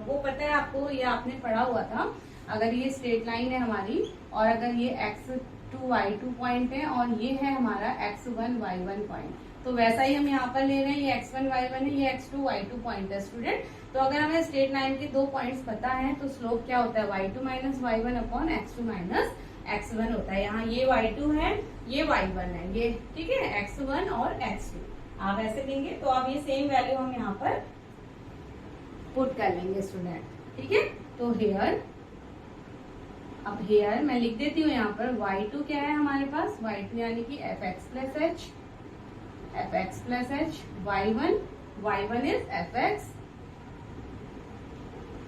वो पता है आपको, ये आपने पढ़ा हुआ था, अगर ये स्ट्रेट लाइन है हमारी, और अगर ये x2 y2 पॉइंट है, और ये है हमारा x1 y1 पॉइंट, तो वैसा ही हम यहाँ पर ले रहे हैं, ये x1 y1 है, ये x2 y2 पॉइंट है स्टूडेंट। तो अगर हमें स्ट्रेट लाइन के 2 पॉइंट्स पता है तो स्लोप क्या होता है, y2 - y1 upon x2 - x1 होता है। यहाँ ये y2 है, ये y1 है, ये ठीक है, x1 और x2 आप ऐसे लेंगे, तो अब ये सेम वैल्यू हम यहाँ पर पुट कर लेंगे स्टूडेंट। ठीक है, तो अब हेयर मैं लिख देती हूँ यहाँ पर y2 क्या है हमारे पास, y2 यानी कि fx + h, y1 is fx,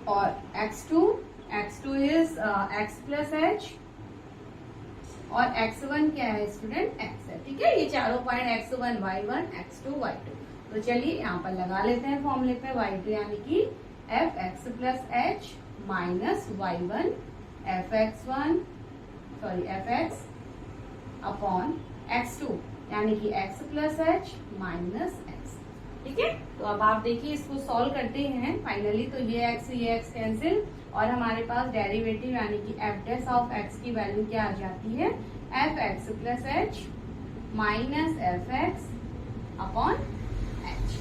और x2 इज x + h, और x1 क्या है स्टूडेंट, x है। ठीक है, ये चारों point x1 y1 x2 y2। तो चलिए यहाँ पर लगा लेते हैं फॉर्मूले पे, y2 यानी कि fx + h minus y1 fx upon x2 यानी कि x + h माइनस x। ठीक है। तो अब आप देखिए इसको सॉल्व करते हैं फाइनली, तो ये x कैंसिल और हमारे पास डेरिवेटिव यानी कि एफ डैश ऑफ x की वैल्यू क्या आ जाती है, F x plus h minus f X upon H.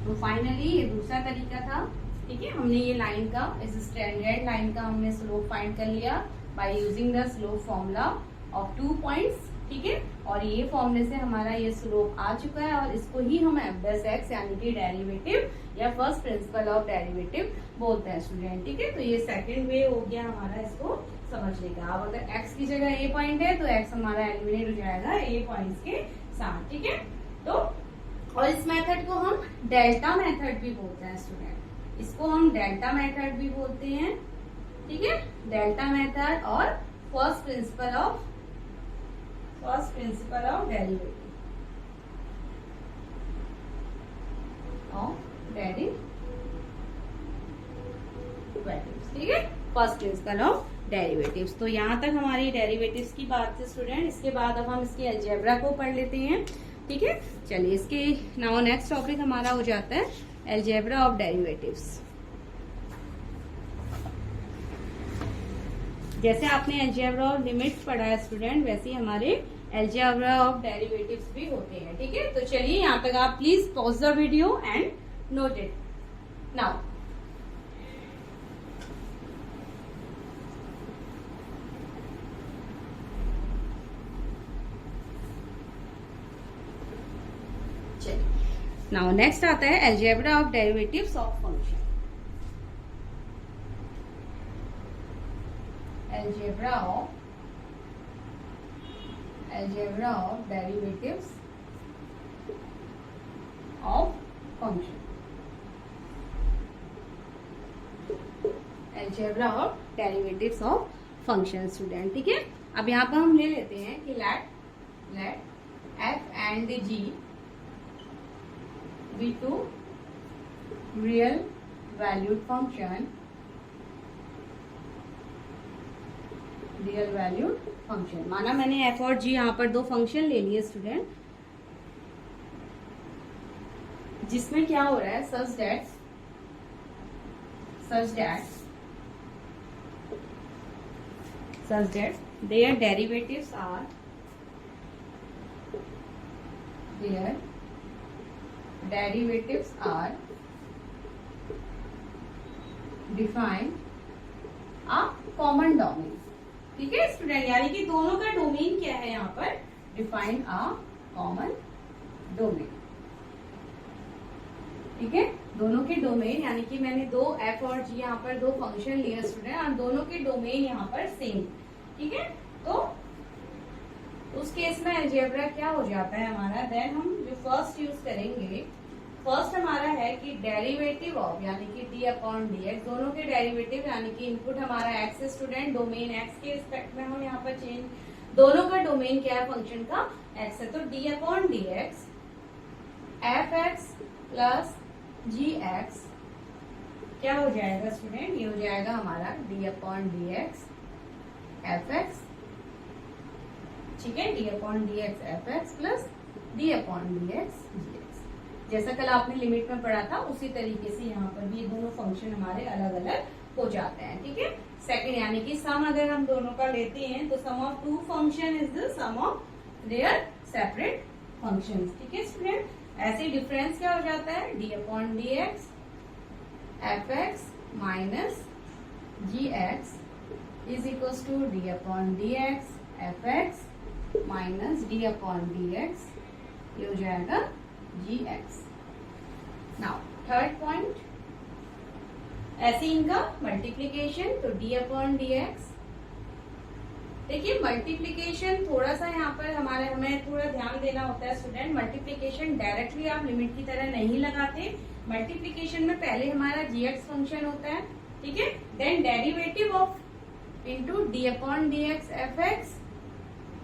तो फाइनली ये दूसरा तरीका था, ठीक है। हमने ये लाइन का, इस स्टैंडर्ड लाइन का हमने स्लोप फाइंड कर लिया by using the slope formula of 2 points, ठीक है। और ये फॉर्मूले से हमारा ये स्लोप आ चुका है और इसको ही हम एफ डैश एक्स यानी कि डेरिवेटिव या फर्स्ट प्रिंसिपल ऑफ डेरिवेटिव बोलते हैं स्टूडेंट, ठीक है। तो ये सेकंड वे हो गया हमारा इसको समझने का। अब अगर x की जगह a पॉइंट है तो x हमारा एलिमिनेट हो जाएगा a पॉइंट्स के साथ, ठीक है। तो और इस मेथड को हम डेल्टा मेथड भी बोलते हैं स्टूडेंट, इसको हम डेल्टा मेथड भी बोलते हैं, ठीक है। डेल्टा मेथड और फर्स्ट प्रिंसिपल ऑफ डेरिवेटिव ठीक है, फर्स्ट प्रिंसिपल ऑफ डेरिवेटिव्स। तो यहाँ तक हमारी डेरिवेटिव्स की बात थी स्टूडेंट। इसके बाद अब हम इसके अलजेब्रा को पढ़ लेते हैं, ठीक है। चलिए इसके नाउ नेक्स्ट टॉपिक हमारा हो जाता है अलजेब्रा ऑफ डेरिवेटिव्स। जैसे आपने अलजेब्रा ऑफ लिमिट्स पढ़ा है स्टूडेंट, वैसे ही हमारे अलजेब्रा ऑफ डेरिवेटिव्स भी होते हैं, ठीक है। तो चलिए यहाँ तक आप please pause the video and note it now. Now next आता है algebra of derivatives of function. Algebra of derivatives of function. Algebra of derivatives of function student, ठीक है। अब यहाँ पर हम ले लेते हैं कि let f and g be to real valued function, माना मैंने f और g यहाँ पर दो फंक्शन ले लिए स्टूडेंट, जिसमें क्या हो रहा है such that their derivatives are defined a common domain, ठीक है स्टूडेंट। यानी कि दोनों का डोमेन क्या है यहाँ पर, डिफाइन अ कॉमन डोमेन, ठीक है। दोनों के डोमेन यानी कि मैंने दो f और g यहाँ पर दो फंक्शन लिए स्टूडेंट और दोनों के डोमेन यहाँ पर सेम, ठीक है। तो उस केस में अलजेब्रा क्या हो जाता है हमारा, देन हम जो फर्स्ट यूज करेंगे, फर्स्ट हमारा है कि डेरिवेटिव ऑफ यानी कि d अपॉन डी एक्स, दोनों के डेरिवेटिव यानी कि इनपुट हमारा x स्टूडेंट, डोमेन x के रिस्पेक्ट में हम यहाँ पर चेंज, दोनों का डोमेन क्या है फंक्शन का x है, तो d upon D x F x plus G X क्या हो जाएगा स्टूडेंट, ये हो जाएगा हमारा d upon D x F x, ठीक है। d upon D x F x plus d upon D X G X, जैसा कल आपने लिमिट में पढ़ा था उसी तरीके से यहाँ पर भी ये दोनों फंक्शन हमारे अलग अलग हो जाते हैं, ठीक है। सेकंड यानी कि सम अगर हम दोनों का लेते हैं तो sum of two function is the sum of their separate functions, ठीक है स्टूडेंट। ऐसे डिफरेंस क्या हो जाता है, d upon D x F x minus g x is equal to d upon D x F x minus d upon D x, ये हो जाएगा g x. Now third point, ऐसे इनका मल्टीप्लीकेशन, तो d अपॉन डी एक्स, देखिए multiplication थोड़ा सा यहाँ पर हमें थोड़ा ध्यान देना होता है स्टूडेंट। मल्टीप्लीकेशन डायरेक्टली आप लिमिट की तरह नहीं लगाते, मल्टीप्लीकेशन में पहले हमारा जी एक्स फंक्शन होता है, ठीक है, then derivative of into D upon D x F x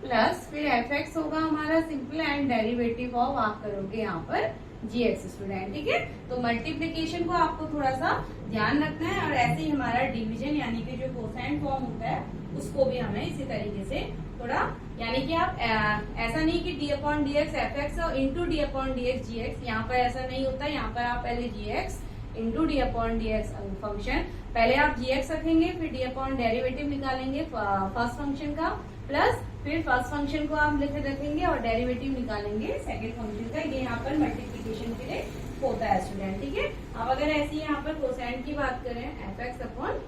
plus फिर एफ एक्स होगा हमारा सिंपल एंड डेरिवेटिव ऑफ आप करोगे यहाँ पर जी एक्स स्टूडेंट, ठीक है। तो मल्टीप्लीकेशन को आपको थोड़ा सा ध्यान रखना है और ऐसे ही हमारा डिवीजन यानी कि जो कोसाइन फॉर्म होता है उसको भी हमें इसी तरीके से थोड़ा यानी कि आप ऐसा नहीं कि D upon D x F X और into D upon D X G X, यहाँ पर ऐसा नहीं होता। यहाँ पर आप पहले G X into D upon D X function, पहले आप जी एक्स रखेंगे, फिर डी अपॉन डेरिवेटिव निकालेंगे फर्स्ट फंक्शन का, प्लस फिर फर्स्ट फंक्शन को आप लिख रखेंगे और डेरिवेटिव निकालेंगे सेकेंड फंक्शन का। ये यहाँ पर मल्टीप्लीकेशन के लिए होता है स्टूडेंट, ठीक है। अब अगर ऐसी यहाँ पर कोसेंट की बात करें F X upon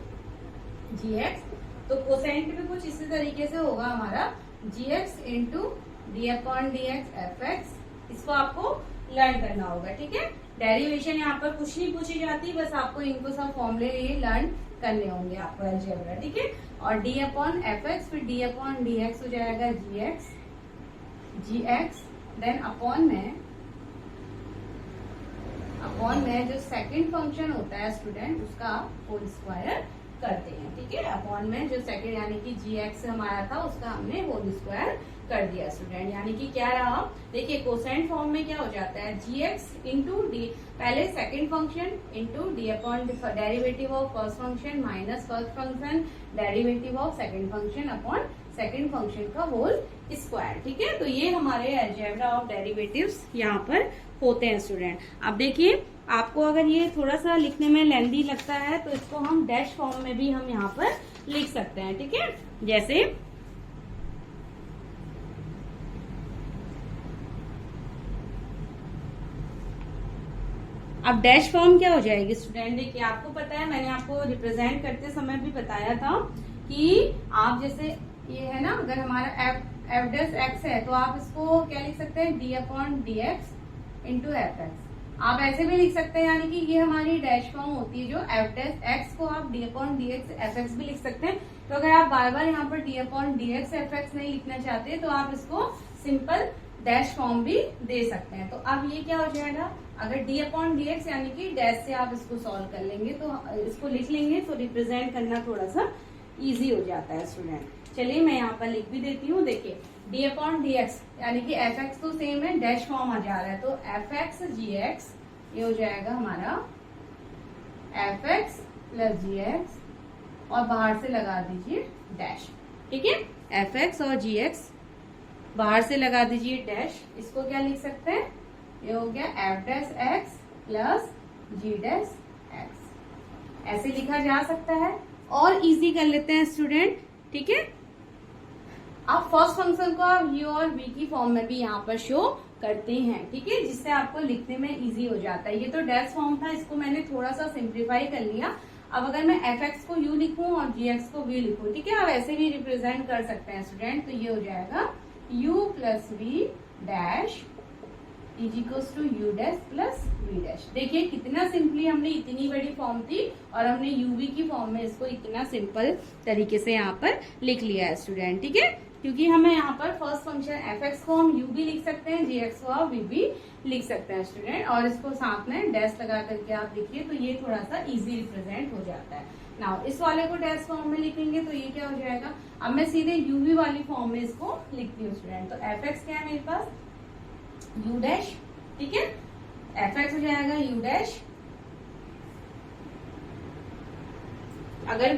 G X, तो कोसेंट भी कुछ इसी तरीके से होगा हमारा G X into D upon D x F X. इसको आपको लर्न करना होगा, ठीक है। डेरिवेशन यहाँ पर कुछ नहीं पूछी जाती, बस आपको इनको सब फॉर्मूले ये लर्न करने होंगे आपको अलजेब्रा, ठीक है। और डी अपॉन एफ एक्स, फिर डी अपॉन डी एक्स हो जाएगा जी एक्स, देन अपॉन में जो सेकंड फंक्शन होता है स्टूडेंट उसका होल स्क्वायर करते हैं, ठीक है। अपॉन में जो सेकंड यानी कि जी एक्स हमारा था उसका हमने होल स्क्वायर कर दिया स्टूडेंट, यानी कि क्या रहा, देखिए कोसेंट फॉर्म में क्या हो जाता है जी एक्स इंटू डी, पहले second function into D upon derivative of first function minus first function derivative of second function upon second function का होल स्क्वायर, ठीक है। तो ये हमारे अलजेब्रा ऑफ डेरिवेटिव्स यहाँ पर होते हैं स्टूडेंट। अब देखिए आपको अगर ये थोड़ा सा लिखने में लेंदी लगता है तो इसको हम डैश फॉर्म में भी हम यहाँ पर लिख सकते हैं, ठीक है। जैसे अब डैश फॉर्म क्या हो जाएगी स्टूडेंट, देखिए आपको पता है, मैंने आपको रिप्रेजेंट करते समय भी बताया था कि आप जैसे ये है ना, अगर हमारा एफ डैश एक्स है तो आप इसको क्या लिख सकते हैं D upon D x into F x. आप ऐसे भी लिख सकते हैं, यानी कि ये हमारी डैश फॉर्म होती है जो एफ डैश एक्स को आप D upon D x F x भी लिख सकते हैं। तो अगर आप बार बार यहाँ पर D upon D x F x नहीं लिखना चाहते तो आप इसको सिंपल डैश फॉर्म भी दे सकते हैं। तो अब ये क्या हो जाएगा, अगर डी अपॉन डी एक्स यानी कि डैश से आप इसको सॉल्व कर लेंगे तो इसको लिख लेंगे तो रिप्रेजेंट करना थोड़ा सा इजी हो जाता है स्टूडेंट। चलिए मैं यहाँ पर लिख भी देती हूँ, देखिए डी अपॉन डी एक्स यानी कि एफ एक्स तो सेम है, डैश फॉर्म आ जा रहा है, तो एफ एक्स जी एक्स ये हो जाएगा हमारा F x plus G x और बाहर से लगा दीजिए डैश, ठीक है। एफ एक्स और जी एक्स बाहर से लगा दीजिए डैश, इसको क्या लिख सकते हैं, ये हो गया एफ डैश एक्स प्लस जी डैश एक्स, ऐसे लिखा जा सकता है। और इजी कर लेते हैं स्टूडेंट, ठीक है। आप फर्स्ट फंक्शन को आप यू और वी की फॉर्म में भी यहाँ पर शो करते हैं, ठीक है, जिससे आपको लिखने में इजी हो जाता है। ये तो डैश फॉर्म था, इसको मैंने थोड़ा सा सिंप्लीफाई कर लिया। अब अगर मैं एफ एक्स को यू लिखूं और जी एक्स को वी लिखूं, ठीक है, आप ऐसे भी रिप्रेजेंट कर सकते हैं स्टूडेंट। तो ये हो जाएगा u plus v dash is equals to u dash plus v dash. देखिए कितना सिंपली हमने, इतनी बड़ी फॉर्म थी और हमने यूवी की फॉर्म में इसको इतना सिंपल तरीके से यहाँ पर लिख लिया है स्टूडेंट, ठीक है। क्योंकि हमें यहाँ पर फर्स्ट फंक्शन एफ एक्स को हम यू भी लिख सकते हैं, जी एक्स को आप वी भी लिख सकते हैं स्टूडेंट, और इसको साथ में डैश लगा करके आप लिखिए तो ये थोड़ा सा इजी रिप्रेजेंट हो जाता है। नाउ इस वाले को डैश फॉर्म में लिखेंगे तो ये क्या हो जाएगा, अब मैं सीधे यूवी वाली फॉर्म में इसको लिखती हूँ स्टूडेंट। तो एफ एक्स क्या है मेरे पास यू डैश, ठीक है, एफ एक्स हो जाएगा यू डैश। अगर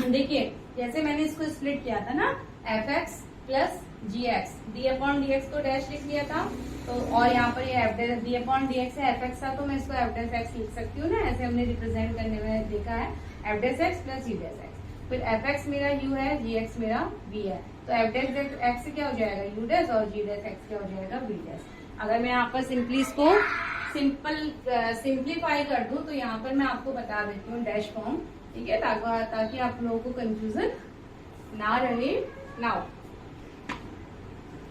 देखिए जैसे मैंने इसको स्प्लिट किया था ना, F x plus G X, D upon D X को डैश लिख लिया था, तो और यहाँ पर ये F dash D upon D x है, एफ एक्स था तो मैं इसको एफ डैश एक्स लिख सकती हूँ ना, ऐसे हमने रिप्रेजेंट करने में देखा है, एफ डैश एक्स प्लस जी डैश एक्स। फिर एफ एक्स मेरा यू है, जी एक्स मेरा वी है, तो एफ डैश एक्स क्या हो जाएगा यू डैश और जी डैश एक्स क्या हो जाएगा वी डैश। अगर मैं यहाँ पर सिंपली इसको सिंप्लीफाई कर दूं तो यहाँ पर मैं आपको बता देती हूँ डैश फॉर्म, ठीक है, ताकि आप लोगों को कंफ्यूजन ना रहे। नाउ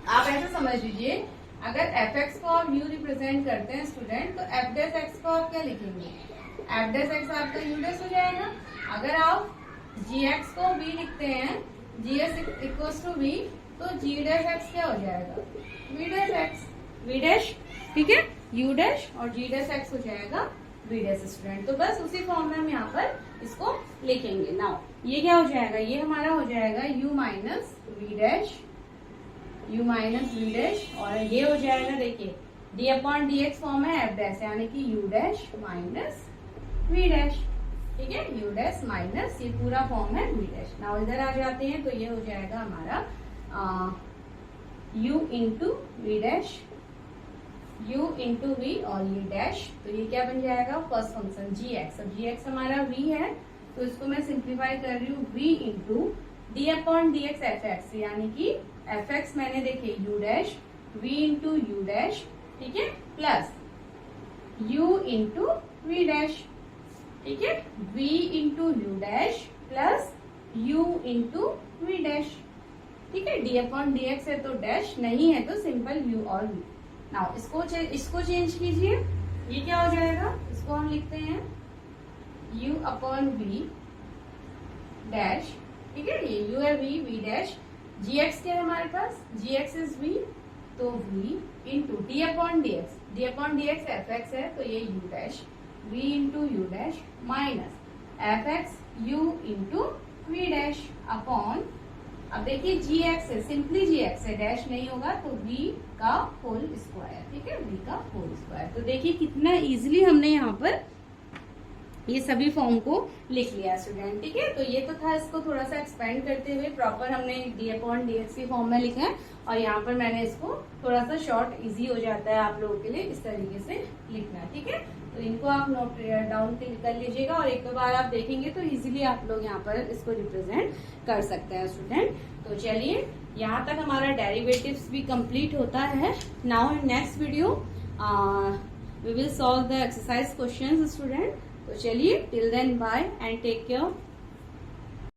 आप ऐसे समझ लीजिए, अगर एफ एक्स को आप यू रिप्रेजेंट करते हैं स्टूडेंट तो एफ डैश एक्स को आप क्या लिखेंगे, एफ डैश एक्स आपका यू डैश हो जाएगा। अगर आप जी एक्स को वी लिखते हैं, g x equals to v, तो जी डैश एक्स क्या हो जाएगा v dash x, v dash, ठीक है, यू डैश और जी डैश एक्स हो जाएगा वी डैश स्टूडेंट। तो बस उसी फॉर्म में हम यहाँ पर इसको लिखेंगे। नाउ ये क्या हो जाएगा, ये हमारा हो जाएगा u minus v dash, u minus v dash, और ये हो जाएगा देखिए d upon D x form है एफ डैश, यानी कि u dash minus v dash, ठीक है, यू डैश माइनस ये पूरा फॉर्म है वी डैश। नाउ इधर आ जाते हैं तो ये हो जाएगा हमारा u into v dash, u into v और ये डैश, तो ये क्या बन जाएगा फर्स्ट फंक्शन gx। अब gx हमारा v है तो इसको मैं सिंप्लीफाई कर रही हूँ v into D upon D x F x, यानी कि एफ एक्स मैंने देखे u dash v into u dash, ठीक है, plus u into v dash, ठीक है, v into u dash plus u into v dash, ठीक है। डी अपॉन डी एक्स है तो डैश, नहीं है तो सिंपल u और v। नाउ इसको चेंज कीजिए, ये क्या हो जाएगा, इसको हम लिखते हैं u अपॉन v डैश, ठीक है, ये u है v डैश, gx क्या है हमारे पास, gx इज v, तो v into D upon D x F x है तो ये u dash, v into u dash minus f x u into v dash upon, अब देखिए gx है, सिंपली gx है, डैश नहीं होगा तो v का होल स्क्वायर, ठीक है, v का होल स्क्वायर। तो देखिए कितना इजीली हमने यहाँ पर ये सभी फॉर्म को लिख लिया स्टूडेंट, ठीक है। तो ये तो था, इसको थोड़ा सा एक्सपेंड करते हुए प्रॉपर हमने डी अपॉन डी एक्स की फॉर्म में लिखा है, और यहाँ पर मैंने इसको थोड़ा सा शॉर्ट इजी हो जाता है आप लोगों के लिए इस तरीके से लिखना, ठीक है। तो इनको आप नोट डाउन कर लीजिएगा और एक दो बार आप देखेंगे तो इजीली आप लोग यहाँ पर इसको रिप्रेजेंट कर सकते हैं स्टूडेंट। तो चलिए यहाँ तक हमारा डेरिवेटिव्स भी कंप्लीट होता है। Now in next video we will solve the exercise questions student. तो चलिए till then bye and take care.